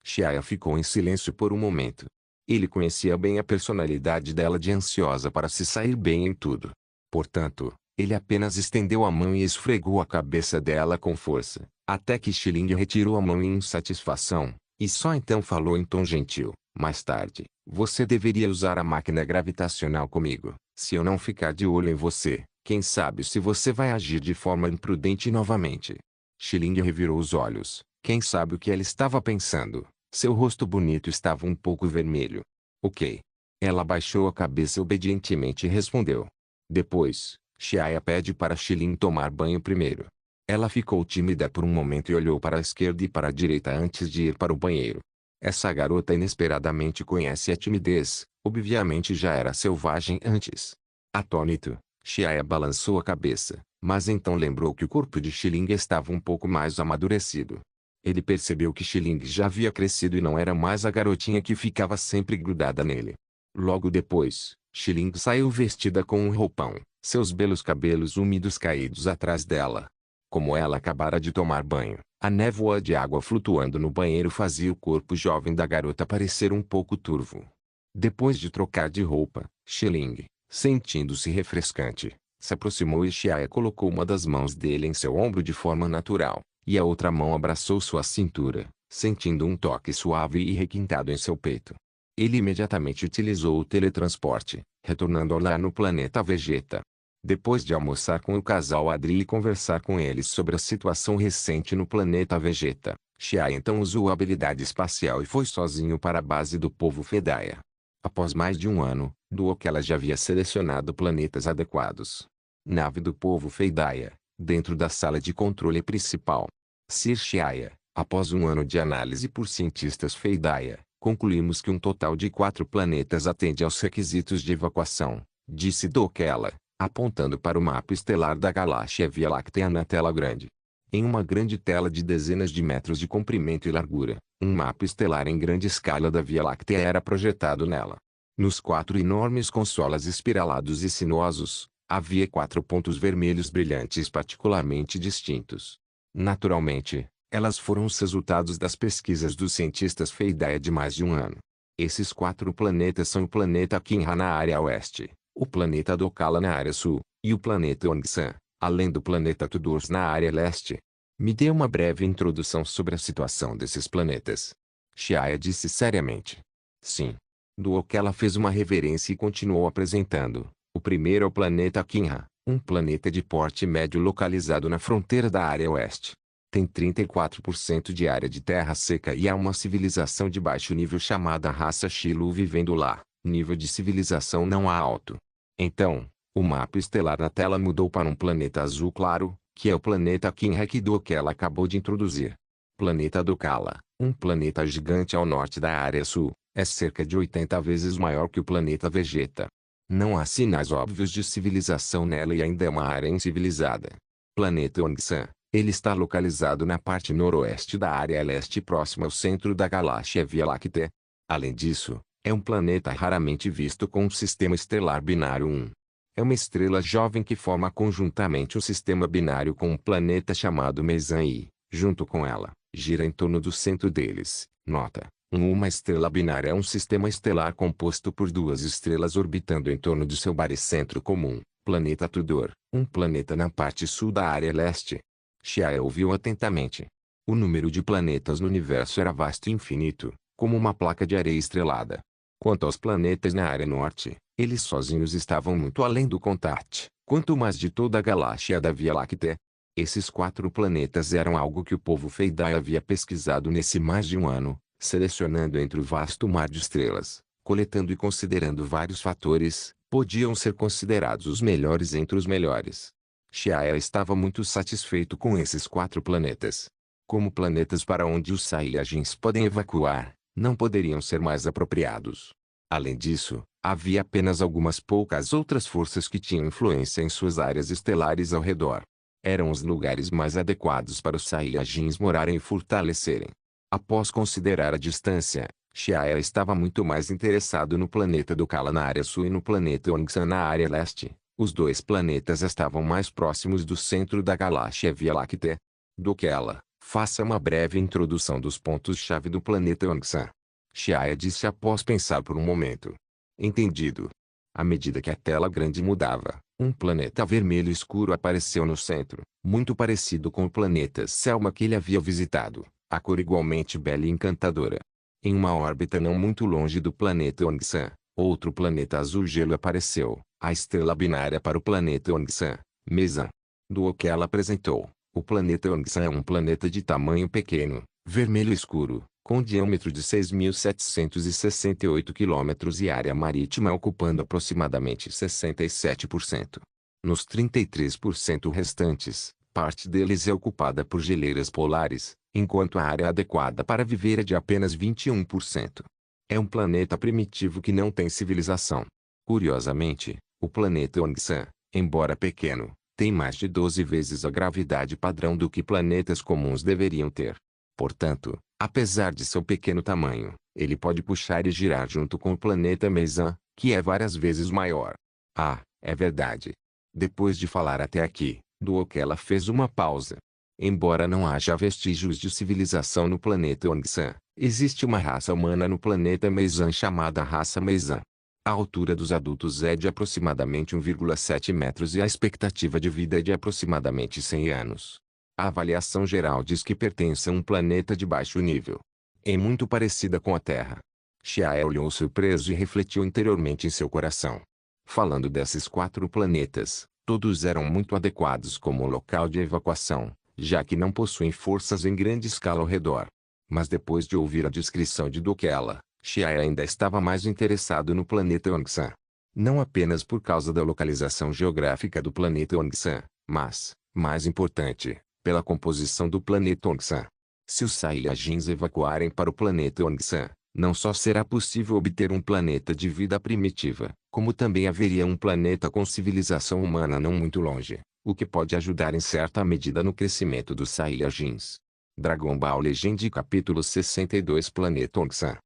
Xiaia ficou em silêncio por um momento. Ele conhecia bem a personalidade dela de ansiosa para se sair bem em tudo. Portanto, ele apenas estendeu a mão e esfregou a cabeça dela com força, até que Xiling retirou a mão em insatisfação, e só então falou em tom gentil. Mais tarde, você deveria usar a máquina gravitacional comigo. Se eu não ficar de olho em você, quem sabe se você vai agir de forma imprudente novamente. Xiling revirou os olhos. Quem sabe o que ela estava pensando? Seu rosto bonito estava um pouco vermelho. Ok. Ela baixou a cabeça obedientemente e respondeu. Depois, Xiaia pede para Xiling tomar banho primeiro. Ela ficou tímida por um momento e olhou para a esquerda e para a direita antes de ir para o banheiro. Essa garota inesperadamente conhece a timidez, obviamente já era selvagem antes. Atônito, Xiaia balançou a cabeça, mas então lembrou que o corpo de Xiling estava um pouco mais amadurecido. Ele percebeu que Xiling já havia crescido e não era mais a garotinha que ficava sempre grudada nele. Logo depois, Xiling saiu vestida com um roupão, seus belos cabelos úmidos caídos atrás dela. Como ela acabara de tomar banho, a névoa de água flutuando no banheiro fazia o corpo jovem da garota parecer um pouco turvo. Depois de trocar de roupa, Xiling, sentindo-se refrescante, se aproximou e Xiaia colocou uma das mãos dele em seu ombro de forma natural, e a outra mão abraçou sua cintura, sentindo um toque suave e requintado em seu peito. Ele imediatamente utilizou o teletransporte, retornando ao lar no planeta Vegeta. Depois de almoçar com o casal Adri e conversar com eles sobre a situação recente no planeta Vegeta, Xiaia então usou a habilidade espacial e foi sozinho para a base do povo Fedaia. Após mais de um ano, Duokela já havia selecionado planetas adequados. Nave do povo Fedaia, dentro da sala de controle principal. Sir Xiaia, após um ano de análise por cientistas Fedaia, concluímos que um total de 4 planetas atende aos requisitos de evacuação, disse Duokela, apontando para o mapa estelar da galáxia Via Láctea na tela grande. Em uma grande tela de dezenas de metros de comprimento e largura, um mapa estelar em grande escala da Via Láctea era projetado nela. Nos 4 enormes consolas espiralados e sinuosos, havia 4 pontos vermelhos brilhantes particularmente distintos. Naturalmente, elas foram os resultados das pesquisas dos cientistas Fedaia de mais de um ano. Esses 4 planetas são o planeta Kinha na área oeste, o planeta Dokala na área sul, e o planeta Ongsan, além do planeta Tudors na área leste. Me dê uma breve introdução sobre a situação desses planetas. Xiaia disse seriamente. Sim. Duokela fez uma reverência e continuou apresentando. O primeiro é o planeta Kinha, um planeta de porte médio localizado na fronteira da área oeste. Tem 34% de área de terra seca e há uma civilização de baixo nível chamada raça Xilu vivendo lá. Nível de civilização não há alto. Então, o mapa estelar na tela mudou para um planeta azul claro, que é o planeta Kinha que Duokela acabou de introduzir. Planeta Dokala, um planeta gigante ao norte da área sul, é cerca de 80 vezes maior que o planeta Vegeta. Não há sinais óbvios de civilização nela e ainda é uma área incivilizada. Planeta Ongsan, ele está localizado na parte noroeste da área leste próximo ao centro da galáxia Via Láctea. Além disso, é um planeta raramente visto com um sistema estelar binário 1. É uma estrela jovem que forma conjuntamente um sistema binário com um planeta chamado Meizan e, junto com ela, gira em torno do centro deles. Nota: uma estrela binária é um sistema estelar composto por 2 estrelas orbitando em torno de seu baricentro comum, planeta Tudor, um planeta na parte sul da área leste. Xiaia ouviu atentamente. O número de planetas no universo era vasto e infinito, como uma placa de areia estrelada. Quanto aos planetas na área norte, eles sozinhos estavam muito além do contato, quanto mais de toda a galáxia da Via Láctea. Esses 4 planetas eram algo que o povo Fedaia havia pesquisado nesse mais de um ano, selecionando entre o vasto mar de estrelas, coletando e considerando vários fatores, podiam ser considerados os melhores entre os melhores. Xiaia estava muito satisfeito com esses 4 planetas. Como planetas para onde os Saiyajins podem evacuar, não poderiam ser mais apropriados. Além disso, havia apenas algumas poucas outras forças que tinham influência em suas áreas estelares ao redor. Eram os lugares mais adequados para os Saiyajins morarem e fortalecerem. Após considerar a distância, Xiaia estava muito mais interessado no planeta Dokala na área sul e no planeta Ongsan na área leste. Os 2 planetas estavam mais próximos do centro da galáxia Via Láctea. Dokela, faça uma breve introdução dos pontos-chave do planeta Ongsan. Xiaia disse após pensar por um momento. Entendido. À medida que a tela grande mudava, um planeta vermelho escuro apareceu no centro, muito parecido com o planeta Selma que ele havia visitado, a cor igualmente bela e encantadora. Em uma órbita não muito longe do planeta Ongsan, outro planeta azul gelo apareceu, a estrela binária para o planeta Ongsan, Meizan. Duokela apresentou. O planeta Ongsan é um planeta de tamanho pequeno, vermelho escuro, com diâmetro de 6.768 km e área marítima ocupando aproximadamente 67%. Nos 33% restantes, parte deles é ocupada por geleiras polares, enquanto a área adequada para viver é de apenas 21%. É um planeta primitivo que não tem civilização. Curiosamente, o planeta Ongsan, embora pequeno, tem mais de 12 vezes a gravidade padrão do que planetas comuns deveriam ter. Portanto, apesar de seu pequeno tamanho, ele pode puxar e girar junto com o planeta Meizan, que é várias vezes maior. Ah, é verdade. Depois de falar até aqui, Duokela fez uma pausa. Embora não haja vestígios de civilização no planeta Ongsan, existe uma raça humana no planeta Meizan chamada raça Meizan. A altura dos adultos é de aproximadamente 1,7 metros e a expectativa de vida é de aproximadamente 100 anos. A avaliação geral diz que pertence a um planeta de baixo nível. É muito parecida com a Terra. Xiae olhou surpreso e refletiu interiormente em seu coração. Falando desses 4 planetas, todos eram muito adequados como local de evacuação, já que não possuem forças em grande escala ao redor. Mas depois de ouvir a descrição de Duokela, Xiae ainda estava mais interessado no planeta Ongsan. Não apenas por causa da localização geográfica do planeta Ongsan, mas, mais importante, pela composição do planeta Ongsan. Se os Saiyajins evacuarem para o planeta Ongsan, não só será possível obter um planeta de vida primitiva, como também haveria um planeta com civilização humana não muito longe, o que pode ajudar em certa medida no crescimento dos Saiyajins. Dragon Ball Legend capítulo 62 Planeta Ongsan.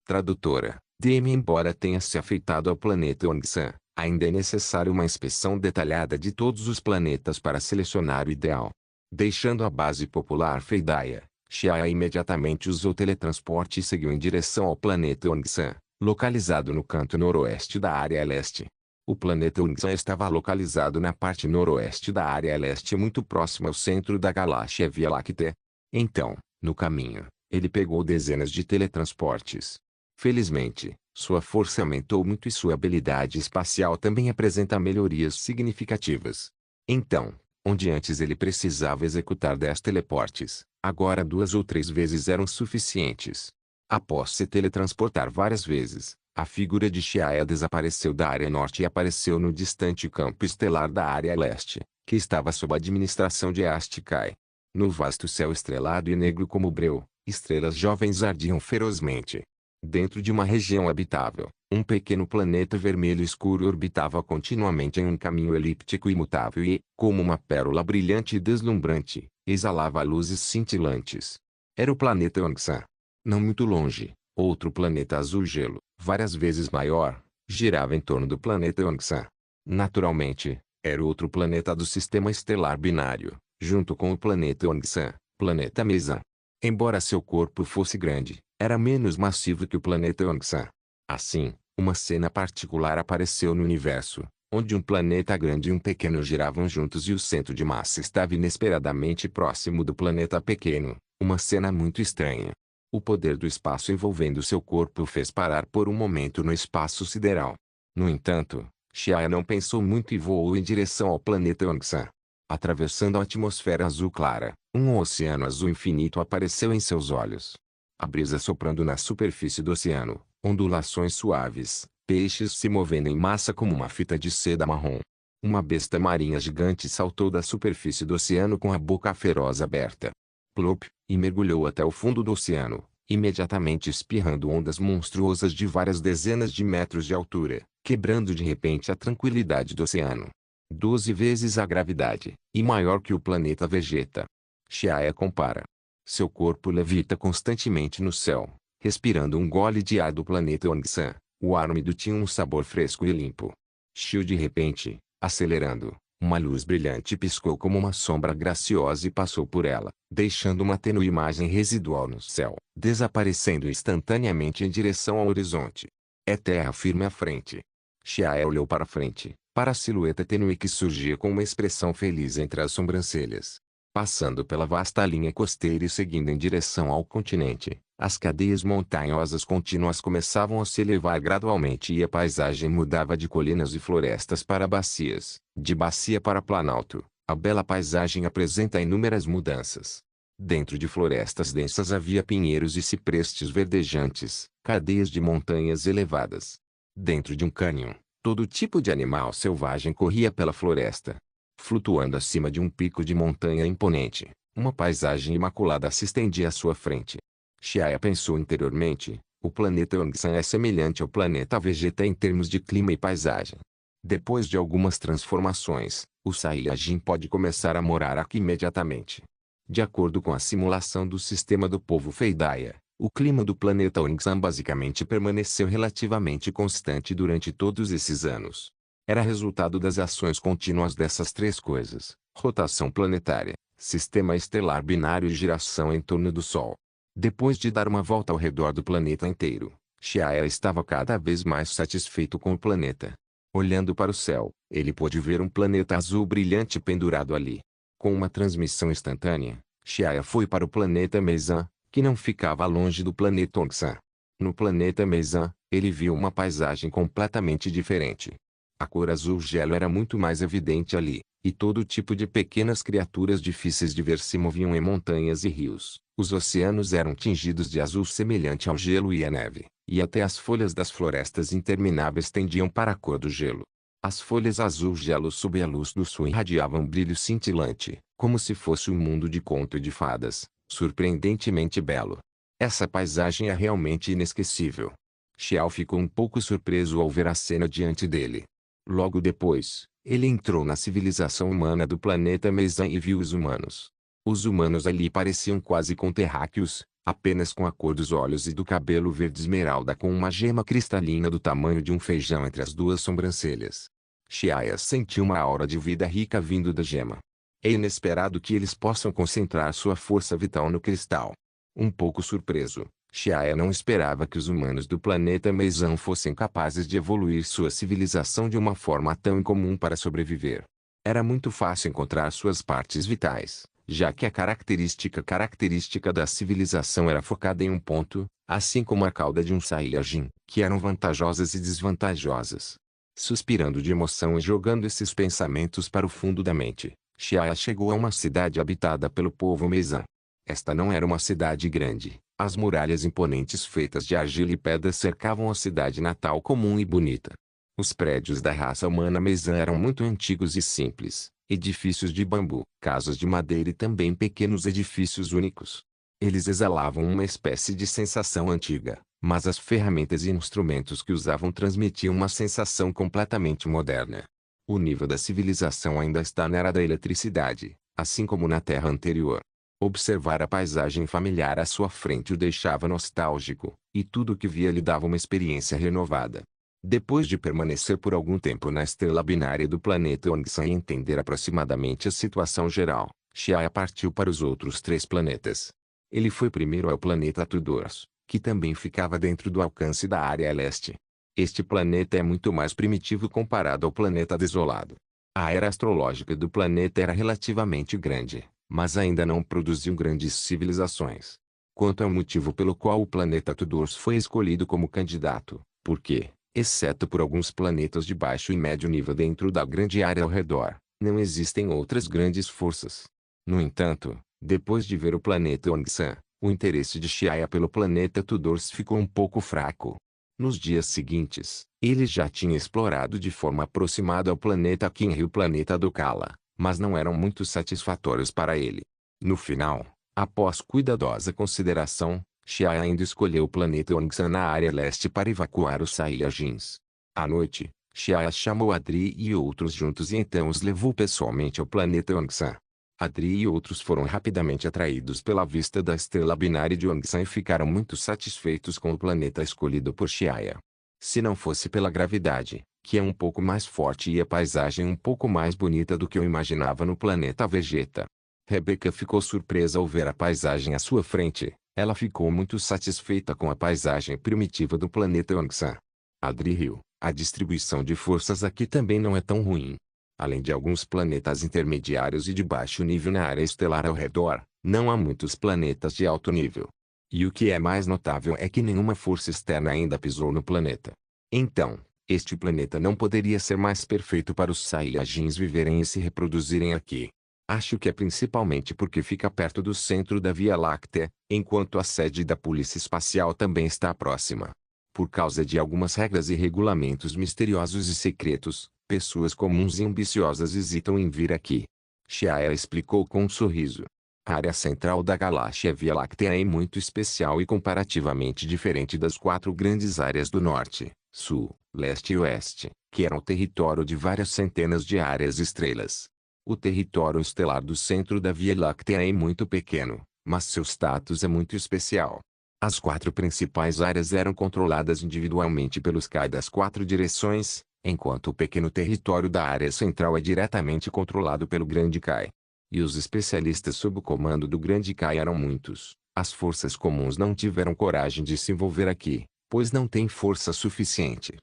Tradutora, DM. Embora tenha se afeitado ao planeta Ongsan, ainda é necessário uma inspeção detalhada de todos os planetas para selecionar o ideal. Deixando a base popular Feidaia, Xiae imediatamente usou teletransporte e seguiu em direção ao planeta Ongsan, localizado no canto noroeste da área leste. O planeta Ongsan estava localizado na parte noroeste da área leste muito próximo ao centro da galáxia Via Láctea. Então, no caminho, ele pegou dezenas de teletransportes. Felizmente, sua força aumentou muito e sua habilidade espacial também apresenta melhorias significativas. Então, onde antes ele precisava executar 10 teleportes, agora 2 ou 3 vezes eram suficientes. Após se teletransportar várias vezes, a figura de Xiae desapareceu da área norte e apareceu no distante campo estelar da área leste, que estava sob a administração de Astikai. No vasto céu estrelado e negro como breu, estrelas jovens ardiam ferozmente. Dentro de uma região habitável, um pequeno planeta vermelho escuro orbitava continuamente em um caminho elíptico imutável e, como uma pérola brilhante e deslumbrante, exalava luzes cintilantes. Era o planeta Ongsan. Não muito longe, outro planeta azul-gelo, várias vezes maior, girava em torno do planeta Ongsan. Naturalmente, era outro planeta do sistema estelar binário, junto com o planeta Ongsan, planeta Meizan. Embora seu corpo fosse grande, era menos massivo que o planeta Ongsan. Assim, uma cena particular apareceu no universo, onde um planeta grande e um pequeno giravam juntos e o centro de massa estava inesperadamente próximo do planeta pequeno, uma cena muito estranha. O poder do espaço envolvendo seu corpo o fez parar por um momento no espaço sideral. No entanto, Xiae não pensou muito e voou em direção ao planeta Ongsan. Atravessando a atmosfera azul clara, um oceano azul infinito apareceu em seus olhos. A brisa soprando na superfície do oceano, ondulações suaves, peixes se movendo em massa como uma fita de seda marrom. Uma besta marinha gigante saltou da superfície do oceano com a boca feroz aberta. Plop, e mergulhou até o fundo do oceano, imediatamente espirrando ondas monstruosas de várias dezenas de metros de altura, quebrando de repente a tranquilidade do oceano. 12 vezes a gravidade, e maior que o planeta Vegeta. Xiae compara. Seu corpo levita constantemente no céu, respirando um gole de ar do planeta Ongsan. O ar úmido tinha um sabor fresco e limpo. Xiu de repente, acelerando, uma luz brilhante piscou como uma sombra graciosa e passou por ela, deixando uma tênue imagem residual no céu, desaparecendo instantaneamente em direção ao horizonte. É terra firme à frente. Xiae olhou para frente, para a silhueta tênue que surgia com uma expressão feliz entre as sobrancelhas. Passando pela vasta linha costeira e seguindo em direção ao continente, as cadeias montanhosas contínuas começavam a se elevar gradualmente e a paisagem mudava de colinas e florestas para bacias, de bacia para planalto. A bela paisagem apresenta inúmeras mudanças. Dentro de florestas densas havia pinheiros e ciprestes verdejantes, cadeias de montanhas elevadas. Dentro de um cânion, todo tipo de animal selvagem corria pela floresta. Flutuando acima de um pico de montanha imponente, uma paisagem imaculada se estendia à sua frente. Xiae pensou interiormente, o planeta Ongsan é semelhante ao planeta Vegeta em termos de clima e paisagem. Depois de algumas transformações, o Saiyajin pode começar a morar aqui imediatamente. De acordo com a simulação do sistema do povo Feidaia, o clima do planeta Ongsan basicamente permaneceu relativamente constante durante todos esses anos. Era resultado das ações contínuas dessas 3 coisas, Rotação planetária, sistema estelar binário e giração em torno do Sol. Depois de dar uma volta ao redor do planeta inteiro, Shia estava cada vez mais satisfeito com o planeta. Olhando para o céu, ele pôde ver um planeta azul brilhante pendurado ali. Com uma transmissão instantânea, Shia foi para o planeta Mezan, que não ficava longe do planeta Ongsan. No planeta Mezan, ele viu uma paisagem completamente diferente. A cor azul gelo era muito mais evidente ali, e todo tipo de pequenas criaturas difíceis de ver se moviam em montanhas e rios. Os oceanos eram tingidos de azul semelhante ao gelo e à neve, e até as folhas das florestas intermináveis tendiam para a cor do gelo. As folhas azul gelo sob a luz do sol irradiavam um brilho cintilante, como se fosse um mundo de conto e de fadas, surpreendentemente belo. Essa paisagem é realmente inesquecível. Xiao ficou um pouco surpreso ao ver a cena diante dele. Logo depois, ele entrou na civilização humana do planeta Mezan e viu os humanos. Os humanos ali pareciam quase conterráqueos, apenas com a cor dos olhos e do cabelo verde esmeralda com uma gema cristalina do tamanho de um feijão entre as duas sobrancelhas. Xiaia sentiu uma aura de vida rica vindo da gema. É inesperado que eles possam concentrar sua força vital no cristal. Um pouco surpreso, Xiaia não esperava que os humanos do planeta Mezan fossem capazes de evoluir sua civilização de uma forma tão incomum para sobreviver. Era muito fácil encontrar suas partes vitais, já que a característica da civilização era focada em um ponto, assim como a cauda de um Saiyajin, que eram vantajosas e desvantajosas. Suspirando de emoção e jogando esses pensamentos para o fundo da mente, Xiaia chegou a uma cidade habitada pelo povo Mezan. Esta não era uma cidade grande. As muralhas imponentes feitas de argila e pedra cercavam a cidade natal comum e bonita. Os prédios da raça humana Mezan eram muito antigos e simples, edifícios de bambu, casas de madeira e também pequenos edifícios únicos. Eles exalavam uma espécie de sensação antiga, mas as ferramentas e instrumentos que usavam transmitiam uma sensação completamente moderna. O nível da civilização ainda está na era da eletricidade, assim como na Terra anterior. Observar a paisagem familiar à sua frente o deixava nostálgico, e tudo o que via lhe dava uma experiência renovada. Depois de permanecer por algum tempo na estrela binária do planeta Ongsan e entender aproximadamente a situação geral, Xiaia partiu para os outros 3 planetas. Ele foi primeiro ao planeta Tudors, que também ficava dentro do alcance da área leste. Este planeta é muito mais primitivo comparado ao planeta desolado. A era astrológica do planeta era relativamente grande, mas ainda não produziu grandes civilizações. Quanto ao motivo pelo qual o planeta Tudors foi escolhido como candidato, porque, exceto por alguns planetas de baixo e médio nível dentro da grande área ao redor, não existem outras grandes forças. No entanto, depois de ver o planeta Ongsan, o interesse de Xiaia pelo planeta Tudors ficou um pouco fraco. Nos dias seguintes, ele já tinha explorado de forma aproximada o planeta Qin e o planeta Dokala, mas não eram muito satisfatórios para ele. No final, após cuidadosa consideração, Xiaia ainda escolheu o planeta Ongsan na área leste para evacuar os Saiyajins. À noite, Xiaia chamou Adri e outros juntos e então os levou pessoalmente ao planeta Ongsan. Adri e outros foram rapidamente atraídos pela vista da estrela binária de Ongsan e ficaram muito satisfeitos com o planeta escolhido por Xiaia. Se não fosse pela gravidade, que é um pouco mais forte e a paisagem um pouco mais bonita do que eu imaginava no planeta Vegeta. Rebecca ficou surpresa ao ver a paisagem à sua frente. Ela ficou muito satisfeita com a paisagem primitiva do planeta Ongsan. Adri riu. A distribuição de forças aqui também não é tão ruim. Além de alguns planetas intermediários e de baixo nível na área estelar ao redor, não há muitos planetas de alto nível. E o que é mais notável é que nenhuma força externa ainda pisou no planeta. Então, este planeta não poderia ser mais perfeito para os Saiyajins viverem e se reproduzirem aqui. Acho que é principalmente porque fica perto do centro da Via Láctea, enquanto a sede da Polícia Espacial também está próxima. Por causa de algumas regras e regulamentos misteriosos e secretos, pessoas comuns e ambiciosas hesitam em vir aqui. Xiaia explicou com um sorriso. A área central da galáxia Via Láctea é muito especial e comparativamente diferente das 4 grandes áreas do Norte, Sul, Leste e Oeste, que eram território de várias centenas de áreas estrelas. O território estelar do centro da Via Láctea é muito pequeno, mas seu status é muito especial. As 4 principais áreas eram controladas individualmente pelos Kai das 4 direções, enquanto o pequeno território da área central é diretamente controlado pelo Grande Kai. E os especialistas sob o comando do Grande Kai eram muitos. As forças comuns não tiveram coragem de se envolver aqui, pois não têm força suficiente.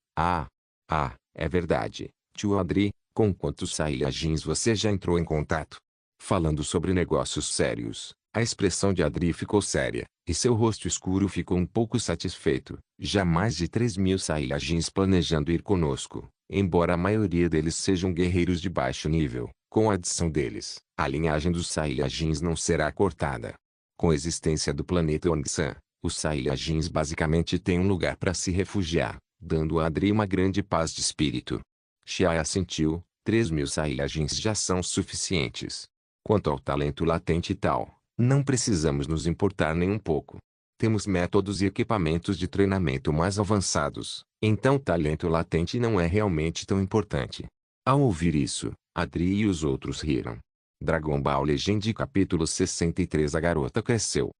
É verdade, tio Adri, com quantos Saiyajins você já entrou em contato? Falando sobre negócios sérios, a expressão de Adri ficou séria, e seu rosto escuro ficou um pouco satisfeito. Já mais de 3.000 Saiyajins planejando ir conosco, embora a maioria deles sejam guerreiros de baixo nível. Com a adição deles, a linhagem dos Saiyajins não será cortada. Com a existência do planeta Ongsan, os Saiyajins basicamente têm um lugar para se refugiar, dando a Adri uma grande paz de espírito. Xiai assentiu, 3.000 Saiyajins já são suficientes. Quanto ao talento latente e tal, não precisamos nos importar nem um pouco. Temos métodos e equipamentos de treinamento mais avançados, então o talento latente não é realmente tão importante. Ao ouvir isso, Adri e os outros riram. Dragon Ball Legend capítulo 63. A garota cresceu.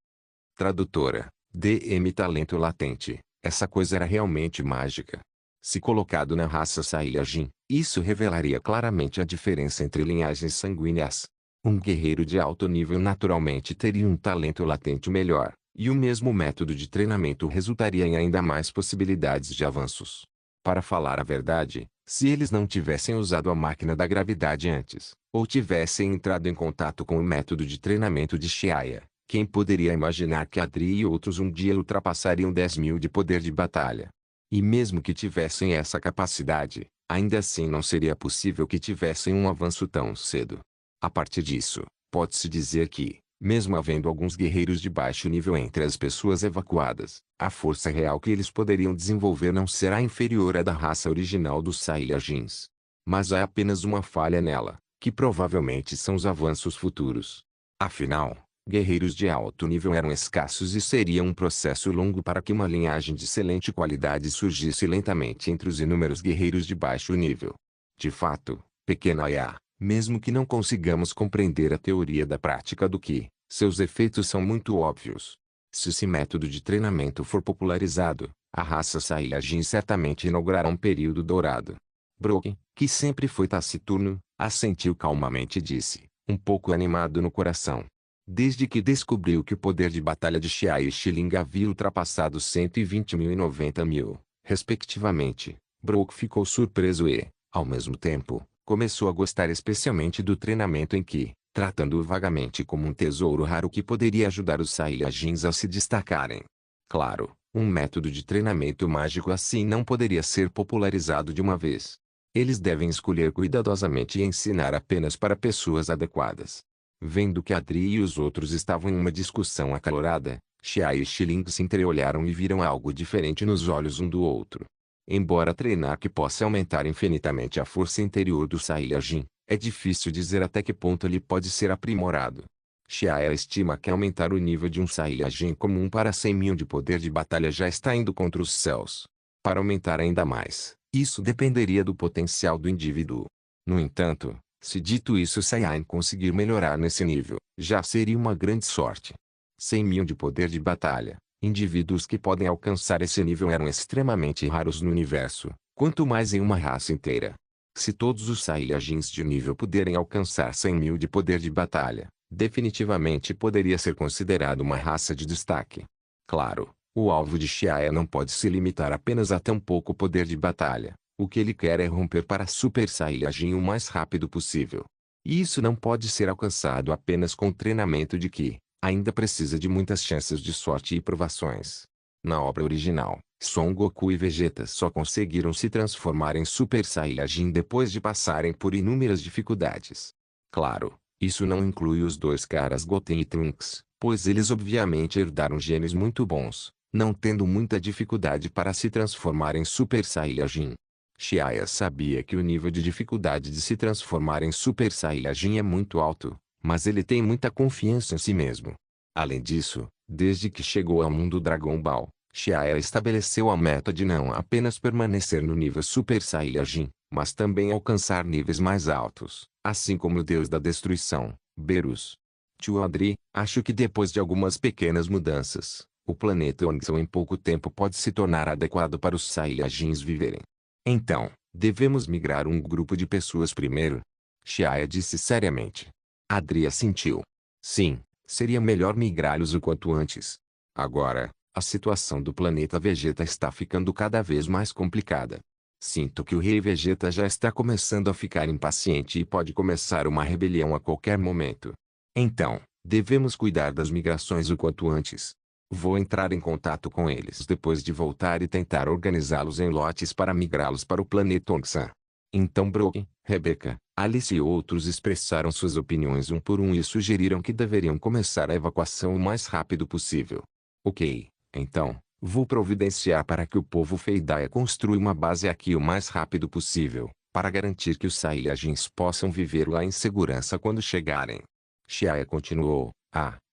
Tradutora, DM talento latente, essa coisa era realmente mágica. Se colocado na raça Saiyajin, isso revelaria claramente a diferença entre linhagens sanguíneas. Um guerreiro de alto nível naturalmente teria um talento latente melhor, e o mesmo método de treinamento resultaria em ainda mais possibilidades de avanços. Para falar a verdade, se eles não tivessem usado a máquina da gravidade antes, ou tivessem entrado em contato com o método de treinamento de Shiaya, quem poderia imaginar que Adri e outros um dia ultrapassariam 10.000 de poder de batalha? E mesmo que tivessem essa capacidade, ainda assim não seria possível que tivessem um avanço tão cedo. A partir disso, pode-se dizer que, mesmo havendo alguns guerreiros de baixo nível entre as pessoas evacuadas, a força real que eles poderiam desenvolver não será inferior à da raça original dos Saiyajins. Mas há apenas uma falha nela, que provavelmente são os avanços futuros. Afinal, guerreiros de alto nível eram escassos e seria um processo longo para que uma linhagem de excelente qualidade surgisse lentamente entre os inúmeros guerreiros de baixo nível. De fato, pequena Aya, mesmo que não consigamos compreender a teoria da prática do Ki, seus efeitos são muito óbvios. Se esse método de treinamento for popularizado, a raça Saiyajin certamente inaugurará um período dourado. Brook, que sempre foi taciturno, assentiu calmamente e disse, um pouco animado no coração. Desde que descobriu que o poder de batalha de Xiai e Xiling havia ultrapassado 120.000 e 90.000, respectivamente, Brook ficou surpreso e, ao mesmo tempo, começou a gostar especialmente do treinamento em Ki, tratando-o vagamente como um tesouro raro que poderia ajudar os Saiyajins a se destacarem. Claro, um método de treinamento mágico assim não poderia ser popularizado de uma vez. Eles devem escolher cuidadosamente e ensinar apenas para pessoas adequadas. Vendo que Adri e os outros estavam em uma discussão acalorada, Xiai e Xiling se entreolharam e viram algo diferente nos olhos um do outro. Embora treinar que possa aumentar infinitamente a força interior do Saiyajin, é difícil dizer até que ponto ele pode ser aprimorado. Xiaya estima que aumentar o nível de um Saiyajin comum para 100.000 de poder de batalha já está indo contra os céus. Para aumentar ainda mais, isso dependeria do potencial do indivíduo. No entanto, se dito isso Saiyan conseguir melhorar nesse nível, já seria uma grande sorte. 100.000 de poder de batalha. Indivíduos que podem alcançar esse nível eram extremamente raros no universo, quanto mais em uma raça inteira. Se todos os Saiyajins de nível puderem alcançar 100.000 de poder de batalha, definitivamente poderia ser considerado uma raça de destaque. Claro, o alvo de Xiaya não pode se limitar apenas a tão pouco poder de batalha. O que ele quer é romper para Super Saiyajin o mais rápido possível. E isso não pode ser alcançado apenas com treinamento de Ki. Ainda precisa de muitas chances de sorte e provações. Na obra original, Son Goku e Vegeta só conseguiram se transformar em Super Saiyajin depois de passarem por inúmeras dificuldades. Claro, isso não inclui os dois caras Goten e Trunks, pois eles obviamente herdaram genes muito bons, não tendo muita dificuldade para se transformar em Super Saiyajin. Xiaya sabia que o nível de dificuldade de se transformar em Super Saiyajin é muito alto, mas ele tem muita confiança em si mesmo. Além disso, desde que chegou ao mundo Dragon Ball, Xiaya estabeleceu a meta de não apenas permanecer no nível Super Saiyajin, mas também alcançar níveis mais altos, assim como o Deus da Destruição, Beerus. Tio Adri, acho que depois de algumas pequenas mudanças, o planeta Ongsan em pouco tempo pode se tornar adequado para os Saiyajins viverem. Então, Devemos migrar um grupo de pessoas primeiro. Xiaia disse seriamente. Adria sentiu. Sim, seria melhor migrá-los o quanto antes. Agora, a situação do planeta Vegeta está ficando cada vez mais complicada. Sinto que o rei Vegeta já está começando a ficar impaciente e pode começar uma rebelião a qualquer momento. Então, devemos cuidar das migrações o quanto antes. Vou entrar em contato com eles depois de voltar e tentar organizá-los em lotes para migrá-los para o planeta Onsan. Então Brook, Rebecca, Alice e outros expressaram suas opiniões um por um e sugeriram que deveriam começar a evacuação o mais rápido possível. Ok, então, vou providenciar para que o povo Feidaia construa uma base aqui o mais rápido possível, para garantir que os Saiyajins possam viver lá em segurança quando chegarem. Xiaia continuou,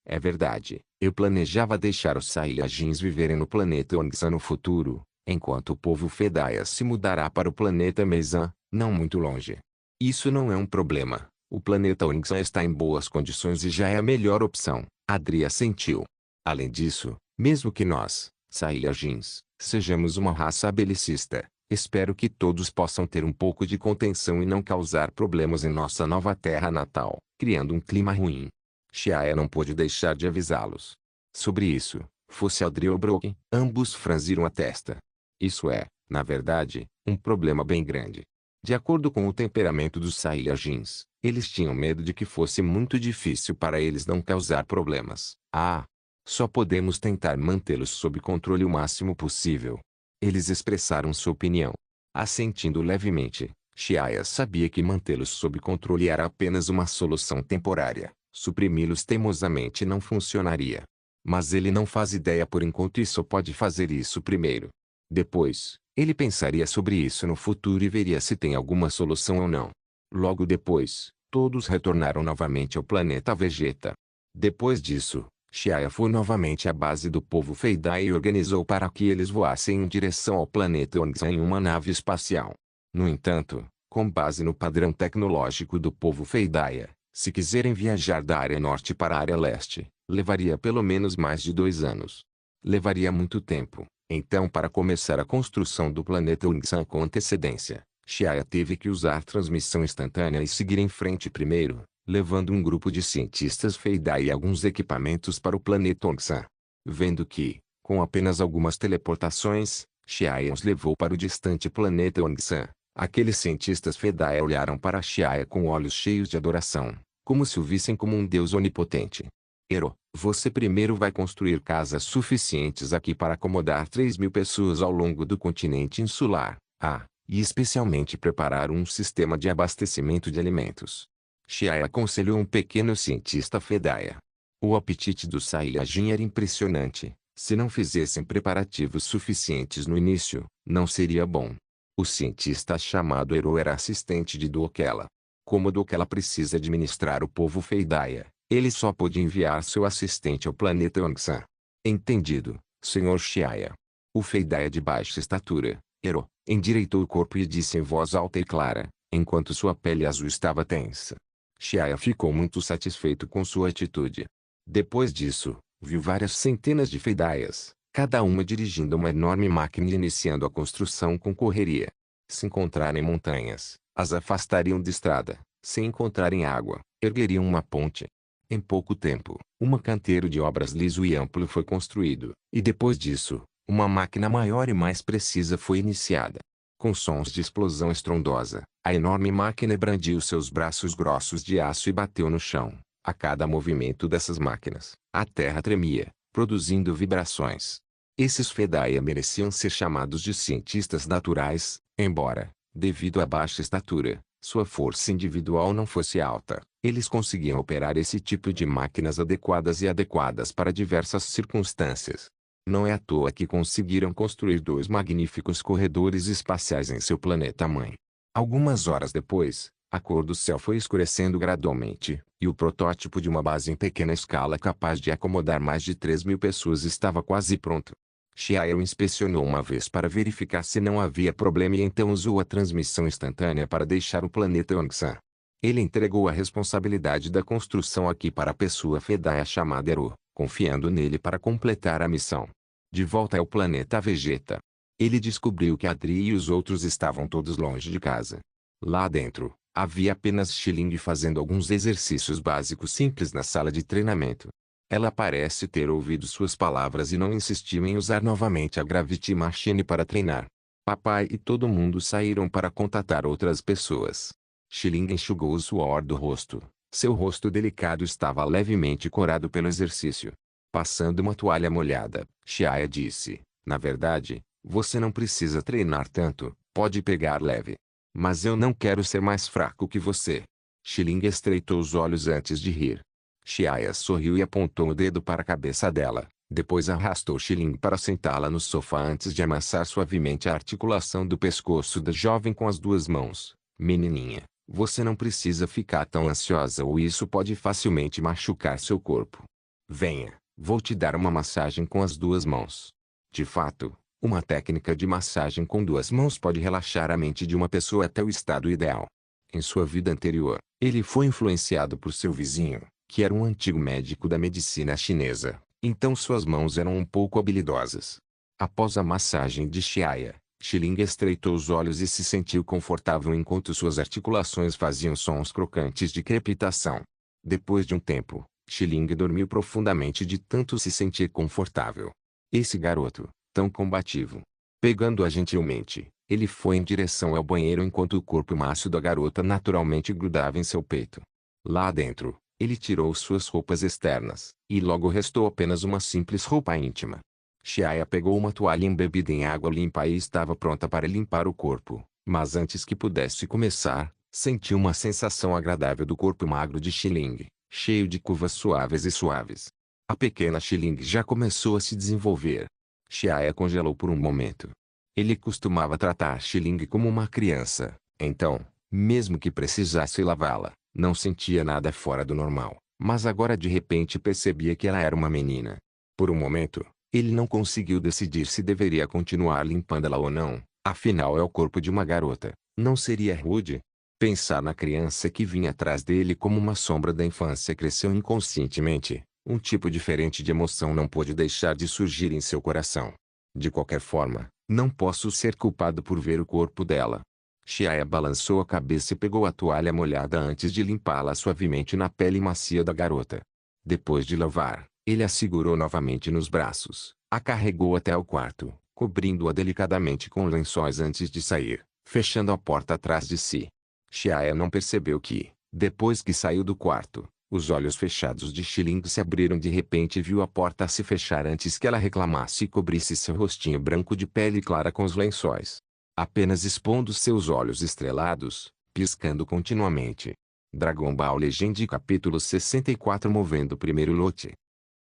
é verdade, eu planejava deixar os Saiyajins viverem no planeta Onsan no futuro, enquanto o povo Feidaia se mudará para o planeta Meisan, não muito longe. Isso não é um problema, o planeta Onsan está em boas condições e já é a melhor opção, Adria sentiu. Além disso, mesmo que nós, Saiyajins, sejamos uma raça belicista, espero que todos possam ter um pouco de contenção e não causar problemas em nossa nova terra natal, criando um clima ruim. Xiaia não pôde deixar de avisá-los. Sobre isso, fosse Adria ou Brook, ambos franziram a testa. Isso é, na verdade, um problema bem grande. De acordo com o temperamento dos Saiyajins, eles tinham medo de que fosse muito difícil para eles não causar problemas. Só podemos tentar mantê-los sob controle o máximo possível. Eles expressaram sua opinião. Assentindo levemente, Xiaia sabia que mantê-los sob controle era apenas uma solução temporária. Suprimi-los teimosamente não funcionaria. Mas ele não faz ideia por enquanto e só pode fazer isso primeiro. Depois, ele pensaria sobre isso no futuro e veria se tem alguma solução ou não. Logo depois, todos retornaram novamente ao planeta Vegeta. Depois disso, Xiaia foi novamente à base do povo Feidaia e organizou para que eles voassem em direção ao planeta Onsan em uma nave espacial. No entanto, com base no padrão tecnológico do povo Feidaia, se quiserem viajar da área norte para a área leste, levaria pelo menos mais de 2 anos. Levaria muito tempo, então para começar a construção do planeta Onsan com antecedência, Xiaia teve que usar transmissão instantânea e seguir em frente primeiro, levando um grupo de cientistas Feidaia e alguns equipamentos para o planeta Onsan. Vendo que, com apenas algumas teleportações, Xiaia os levou para o distante planeta Onsan, aqueles cientistas Feidaia olharam para Xiaia com olhos cheios de adoração, como se o vissem como um deus onipotente. Ero, você primeiro vai construir casas suficientes aqui para acomodar 3.000 pessoas ao longo do continente insular, e especialmente preparar um sistema de abastecimento de alimentos. Xiaia aconselhou um pequeno cientista Feidaia. O apetite do Saiyajin era impressionante. Se não fizessem preparativos suficientes no início, não seria bom. O cientista chamado Ero era assistente de Dokela. Como Dokela precisa administrar o povo Feidaia, ele só pôde enviar seu assistente ao planeta Onsan. Entendido, Sr. Xiaia. O Feidaia de baixa estatura, Ero, endireitou o corpo e disse em voz alta e clara, enquanto sua pele azul estava tensa. Xiaia ficou muito satisfeito com sua atitude. Depois disso, viu várias centenas de Feidaias, cada uma dirigindo uma enorme máquina e iniciando a construção com correria. Se encontrarem montanhas, as afastariam de estrada. Se encontrarem água, ergueriam uma ponte. Em pouco tempo, um canteiro de obras liso e amplo foi construído, e depois disso, uma máquina maior e mais precisa foi iniciada. Com sons de explosão estrondosa, a enorme máquina brandiu seus braços grossos de aço e bateu no chão. A cada movimento dessas máquinas, a terra tremia, produzindo vibrações. Esses Feidaia mereciam ser chamados de cientistas naturais, embora, devido à baixa estatura, sua força individual não fosse alta. Eles conseguiam operar esse tipo de máquinas adequadas para diversas circunstâncias. Não é à toa que conseguiram construir 2 magníficos corredores espaciais em seu planeta-mãe. Algumas horas depois, a cor do céu foi escurecendo gradualmente, e o protótipo de uma base em pequena escala capaz de acomodar mais de 3.000 pessoas estava quase pronto. Xiaia o inspecionou uma vez para verificar se não havia problema e então usou a transmissão instantânea para deixar o planeta Onsan. Ele entregou a responsabilidade da construção aqui para a pessoa Feidaia chamada Ero, confiando nele para completar a missão. De volta ao planeta Vegeta. Ele descobriu que Adri e os outros estavam todos longe de casa. Lá dentro, havia apenas Xiling fazendo alguns exercícios básicos simples na sala de treinamento. Ela parece ter ouvido suas palavras e não insistiu em usar novamente a Gravity Machine para treinar. Papai e todo mundo saíram para contatar outras pessoas. Xiling enxugou o suor do rosto. Seu rosto delicado estava levemente corado pelo exercício. Passando uma toalha molhada, Xiaya disse: na verdade, você não precisa treinar tanto, pode pegar leve. Mas eu não quero ser mais fraco que você. Xiling estreitou os olhos antes de rir. Xiaya sorriu e apontou o dedo para a cabeça dela. Depois arrastou Xiling para sentá-la no sofá antes de amassar suavemente a articulação do pescoço da jovem com as duas mãos. Menininha, você não precisa ficar tão ansiosa ou isso pode facilmente machucar seu corpo. Venha, vou te dar uma massagem com as duas mãos. De fato, uma técnica de massagem com duas mãos pode relaxar a mente de uma pessoa até o estado ideal. Em sua vida anterior, ele foi influenciado por seu vizinho, que era um antigo médico da medicina chinesa. Então suas mãos eram um pouco habilidosas. Após a massagem de Xiaya, Xiling estreitou os olhos e se sentiu confortável enquanto suas articulações faziam sons crocantes de crepitação. Depois de um tempo, Xiling dormiu profundamente de tanto se sentir confortável. Esse garoto, tão combativo. Pegando-a gentilmente, ele foi em direção ao banheiro enquanto o corpo macio da garota naturalmente grudava em seu peito. Lá dentro, ele tirou suas roupas externas, e logo restou apenas uma simples roupa íntima. Xiaya pegou uma toalha embebida em água limpa e estava pronta para limpar o corpo, mas antes que pudesse começar, sentiu uma sensação agradável do corpo magro de Xiling, cheio de curvas suaves e suaves. A pequena Xiling já começou a se desenvolver. Xiaya congelou por um momento. Ele costumava tratar Xiling como uma criança, então, mesmo que precisasse lavá-la, não sentia nada fora do normal, mas agora de repente percebia que ela era uma menina. Por um momento, ele não conseguiu decidir se deveria continuar limpando-la ou não, afinal é o corpo de uma garota, não seria rude? Pensar na criança que vinha atrás dele como uma sombra da infância cresceu inconscientemente, um tipo diferente de emoção não pôde deixar de surgir em seu coração. De qualquer forma, não posso ser culpado por ver o corpo dela. Xiaya balançou a cabeça e pegou a toalha molhada antes de limpá-la suavemente na pele macia da garota. Depois de lavar, ele a segurou novamente nos braços, a carregou até o quarto, cobrindo-a delicadamente com lençóis antes de sair, fechando a porta atrás de si. Xiaya não percebeu que, depois que saiu do quarto, os olhos fechados de Xiling se abriram de repente e viu a porta se fechar antes que ela reclamasse e cobrisse seu rostinho branco de pele clara com os lençóis. Apenas expondo seus olhos estrelados, piscando continuamente. Dragon Ball Legend capítulo 64 movendo o primeiro lote.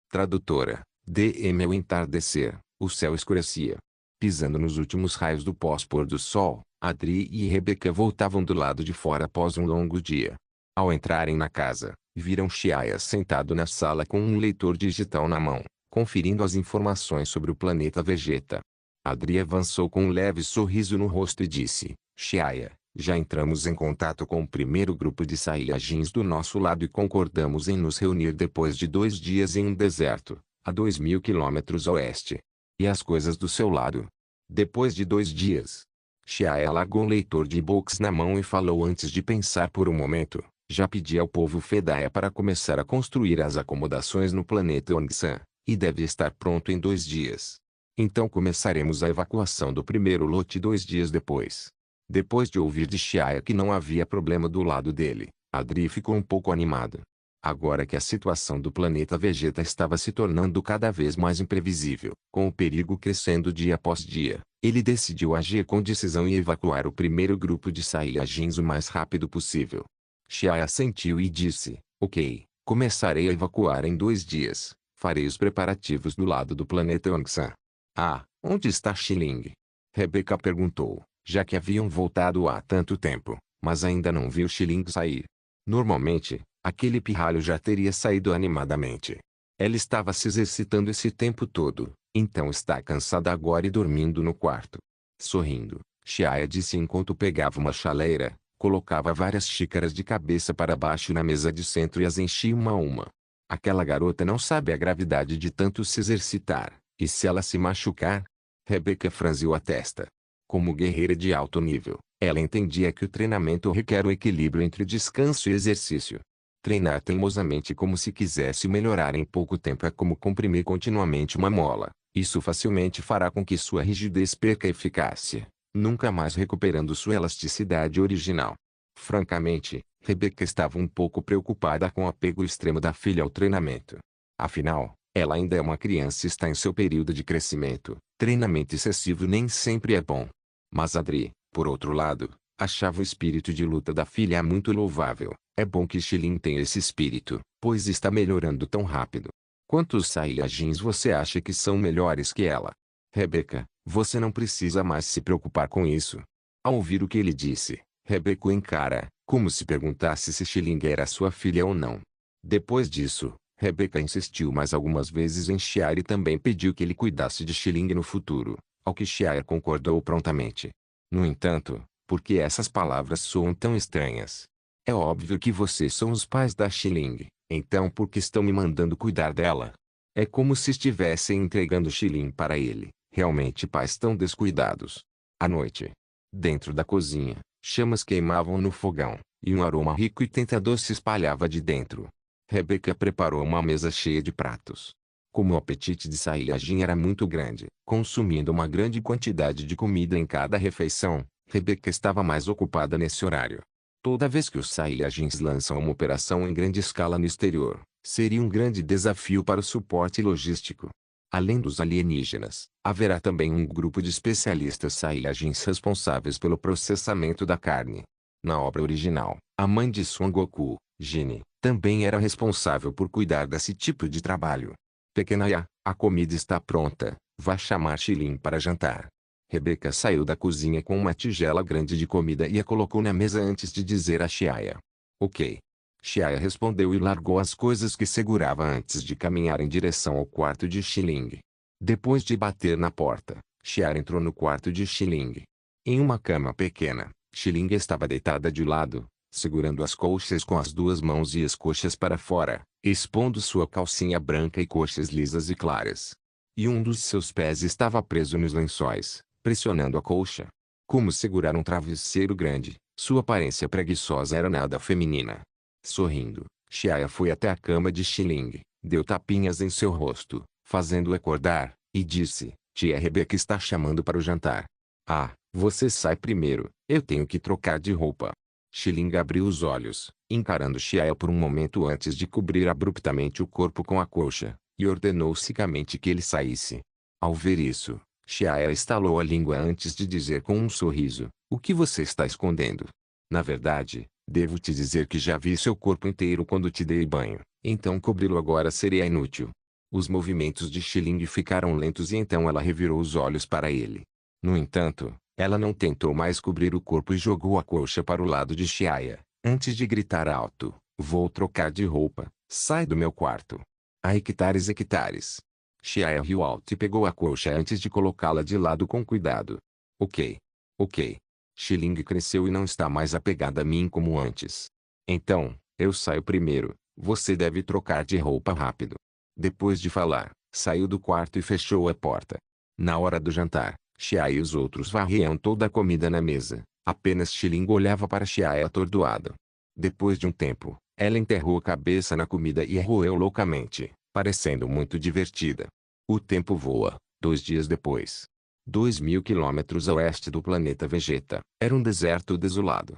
Tradutora. DM ao entardecer, o céu escurecia. Pisando nos últimos raios do pós-pôr do sol, Adri e Rebecca voltavam do lado de fora após um longo dia. Ao entrarem na casa, viram Xiaya sentado na sala com um leitor digital na mão, conferindo as informações sobre o planeta Vegeta. Adri avançou com um leve sorriso no rosto e disse: Xiaya, já entramos em contato com o primeiro grupo de Saiyajins do nosso lado e concordamos em nos reunir depois de 2 dias em um deserto, a 2.000 quilômetros a oeste. E as coisas do seu lado? Depois de 2 dias. Xiaya largou o leitor de e-books na mão e falou antes de pensar por um momento: já pedi ao povo Fedaya para começar a construir as acomodações no planeta Ongsan, e deve estar pronto em 2 dias. Então começaremos a evacuação do primeiro lote 2 dias depois. Depois de ouvir de Xiaya que não havia problema do lado dele, Adri ficou um pouco animado. Agora que a situação do planeta Vegeta estava se tornando cada vez mais imprevisível, com o perigo crescendo dia após dia, ele decidiu agir com decisão e evacuar o primeiro grupo de Saiyajins o mais rápido possível. Xiaya assentiu e disse: ok, começarei a evacuar em 2 dias, farei os preparativos do lado do planeta Ongsan. Ah, onde está Xiling? Rebecca perguntou, já que haviam voltado há tanto tempo, mas ainda não viu Xiling sair. Normalmente, aquele pirralho já teria saído animadamente. Ela estava se exercitando esse tempo todo, então está cansada agora e dormindo no quarto. Sorrindo, Xiaya disse enquanto pegava uma chaleira, colocava várias xícaras de cabeça para baixo na mesa de centro e as enchia uma a uma. Aquela garota não sabe a gravidade de tanto se exercitar. E se ela se machucar? Rebecca franziu a testa. Como guerreira de alto nível, ela entendia que o treinamento requer o equilíbrio entre descanso e exercício. Treinar teimosamente como se quisesse melhorar em pouco tempo é como comprimir continuamente uma mola. Isso facilmente fará com que sua rigidez perca eficácia, nunca mais recuperando sua elasticidade original. Francamente, Rebecca estava um pouco preocupada com o apego extremo da filha ao treinamento. Afinal, ela ainda é uma criança e está em seu período de crescimento. Treinamento excessivo nem sempre é bom. Mas Adri, por outro lado, achava o espírito de luta da filha muito louvável. É bom que Shilin tenha esse espírito, pois está melhorando tão rápido. Quantos Saiyajins você acha que são melhores que ela? Rebecca, você não precisa mais se preocupar com isso. Ao ouvir o que ele disse, Rebecca encara, como se perguntasse se Shilin era sua filha ou não. Depois disso, Rebecca insistiu mais algumas vezes em Xiaer e também pediu que ele cuidasse de Shilin no futuro, ao que Xiaer concordou prontamente. No entanto, por que essas palavras soam tão estranhas? É óbvio que vocês são os pais da Shilin, então por que estão me mandando cuidar dela? É como se estivessem entregando Shilin para ele, realmente pais tão descuidados. À noite, dentro da cozinha, chamas queimavam no fogão, e um aroma rico e tentador se espalhava de dentro. Rebecca preparou uma mesa cheia de pratos. Como o apetite de Saiyajin era muito grande, consumindo uma grande quantidade de comida em cada refeição, Rebecca estava mais ocupada nesse horário. Toda vez que os Saiyajins lançam uma operação em grande escala no exterior, seria um grande desafio para o suporte logístico. Além dos alienígenas, haverá também um grupo de especialistas Saiyajins responsáveis pelo processamento da carne. Na obra original, a mãe de Son Goku, Gine, também era responsável por cuidar desse tipo de trabalho. Pequena Ya, a comida está pronta, vá chamar Shilin para jantar. Rebecca saiu da cozinha com uma tigela grande de comida e a colocou na mesa antes de dizer a Xiaia. Ok. Xiaia respondeu e largou as coisas que segurava antes de caminhar em direção ao quarto de Shilin. Depois de bater na porta, Xiaia entrou no quarto de Shilin. Em uma cama pequena, Shilin estava deitada de lado, segurando as colchas com as duas mãos e as coxas para fora, expondo sua calcinha branca e coxas lisas e claras. E um dos seus pés estava preso nos lençóis, pressionando a colcha. Como segurar um travesseiro grande, sua aparência preguiçosa era nada feminina. Sorrindo, Xiaia foi até a cama de Shilin, deu tapinhas em seu rosto, fazendo-o acordar, e disse, Tia Rebecca está chamando para o jantar. Ah, você sai primeiro, eu tenho que trocar de roupa. Shilin abriu os olhos, encarando Xiaia por um momento antes de cobrir abruptamente o corpo com a colcha, e ordenou secamente que ele saísse. Ao ver isso, Xiaia estalou a língua antes de dizer com um sorriso, o que você está escondendo? Na verdade, devo te dizer que já vi seu corpo inteiro quando te dei banho, então cobri-lo agora seria inútil. Os movimentos de Shilin ficaram lentos e então ela revirou os olhos para ele. No entanto, ela não tentou mais cobrir o corpo e jogou a colcha para o lado de Xiaia, antes de gritar alto, vou trocar de roupa, sai do meu quarto. Há hectares e hectares. Xiaia riu alto e pegou a colcha antes de colocá-la de lado com cuidado. Ok. Ok. Shilin cresceu e não está mais apegada a mim como antes. Então, eu saio primeiro, você deve trocar de roupa rápido. Depois de falar, saiu do quarto e fechou a porta. Na hora do jantar, Xiaia e os outros varriam toda a comida na mesa. Apenas Shilin olhava para Xiaia atordoado. Depois de um tempo, ela enterrou a cabeça na comida e roeu loucamente, parecendo muito divertida. O tempo voa. 2 dias depois. 2.000 quilômetros a oeste do planeta Vegeta, era um deserto desolado.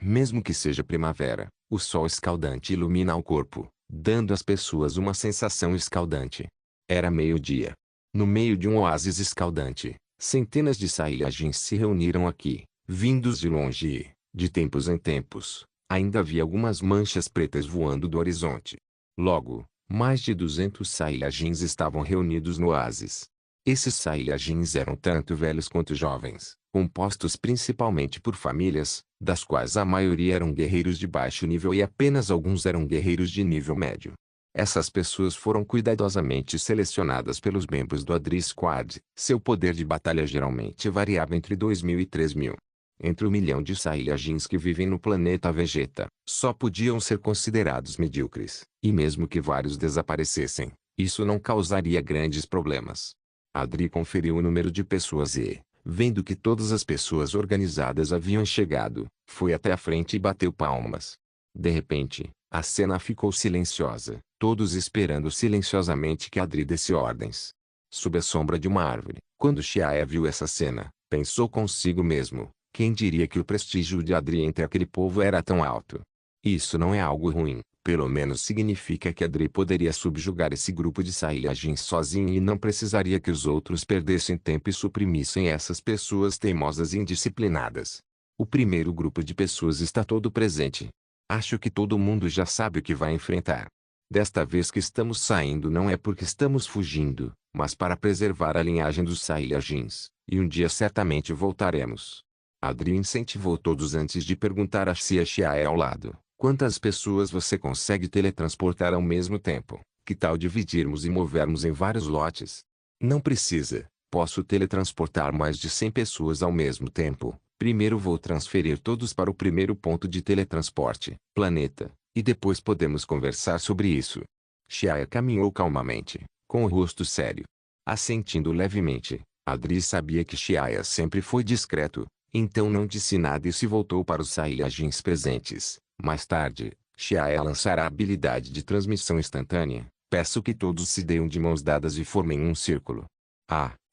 Mesmo que seja primavera, o sol escaldante ilumina o corpo, dando às pessoas uma sensação escaldante. Era meio-dia. No meio de um oásis escaldante, centenas de Saiyajins se reuniram aqui, vindos de longe e, de tempos em tempos, ainda havia algumas manchas pretas voando do horizonte. Logo, mais de 200 Saiyajins estavam reunidos no oásis. Esses Saiyajins eram tanto velhos quanto jovens, compostos principalmente por famílias, das quais a maioria eram guerreiros de baixo nível e apenas alguns eram guerreiros de nível médio. Essas pessoas foram cuidadosamente selecionadas pelos membros do Adri Squad. Seu poder de batalha geralmente variava entre 2.000 e 3.000. Entre o milhão de Saiyajins que vivem no planeta Vegeta, só podiam ser considerados medíocres, e mesmo que vários desaparecessem, isso não causaria grandes problemas. Adri conferiu o número de pessoas e, vendo que todas as pessoas organizadas haviam chegado, foi até a frente e bateu palmas. De repente, a cena ficou silenciosa, todos esperando silenciosamente que Adri desse ordens. Sob a sombra de uma árvore, quando Chiaia viu essa cena, pensou consigo mesmo, quem diria que o prestígio de Adri entre aquele povo era tão alto? Isso não é algo ruim, pelo menos significa que Adri poderia subjugar esse grupo de Saiyajins sozinho e não precisaria que os outros perdessem tempo e suprimissem essas pessoas teimosas e indisciplinadas. O primeiro grupo de pessoas está todo presente. Acho que todo mundo já sabe o que vai enfrentar. Desta vez que estamos saindo não é porque estamos fugindo, mas para preservar a linhagem dos Saiyajins, e um dia certamente voltaremos. Adri incentivou todos antes de perguntar a Chiaia ao lado. Quantas pessoas você consegue teletransportar ao mesmo tempo? Que tal dividirmos e movermos em vários lotes? Não precisa. Posso teletransportar mais de 100 pessoas ao mesmo tempo. Primeiro vou transferir todos para o primeiro ponto de teletransporte, planeta, e depois podemos conversar sobre isso. Chiaia caminhou calmamente, com o rosto sério. Assentindo levemente, Adri sabia que Chiaia sempre foi discreto, então não disse nada e se voltou para os Saiyajins presentes. Mais tarde, Chiaia lançará a habilidade de transmissão instantânea. Peço que todos se deem de mãos dadas e formem um círculo.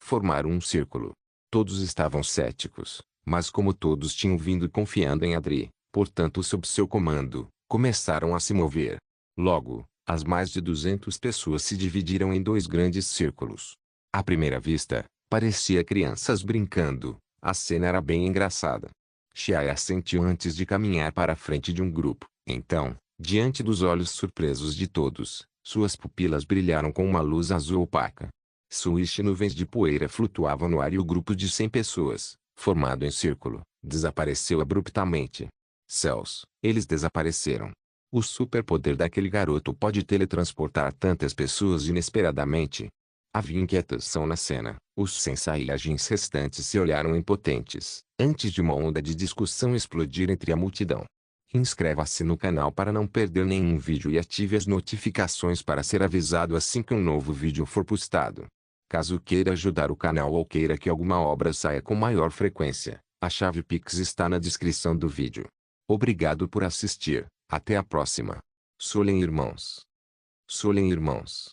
Formaram um círculo. Todos estavam céticos, mas como todos tinham vindo confiando em Adri, portanto sob seu comando, começaram a se mover. Logo, as mais de 200 pessoas se dividiram em dois grandes círculos. À primeira vista, parecia crianças brincando. A cena era bem engraçada. Chiaia assentiu antes de caminhar para a frente de um grupo. Então, diante dos olhos surpresos de todos, suas pupilas brilharam com uma luz azul opaca. Suíte nuvens de poeira flutuavam no ar e o grupo de 100 pessoas, formado em círculo, desapareceu abruptamente. Céus, eles desapareceram. O superpoder daquele garoto pode teletransportar tantas pessoas inesperadamente. Havia inquietação na cena. Os 100 Saiyajins restantes se olharam impotentes, antes de uma onda de discussão explodir entre a multidão. Inscreva-se no canal para não perder nenhum vídeo e ative as notificações para ser avisado assim que um novo vídeo for postado. Caso queira ajudar o canal ou queira que alguma obra saia com maior frequência, a chave Pix está na descrição do vídeo. Obrigado por assistir. Até a próxima. Solen irmãos. Solen irmãos.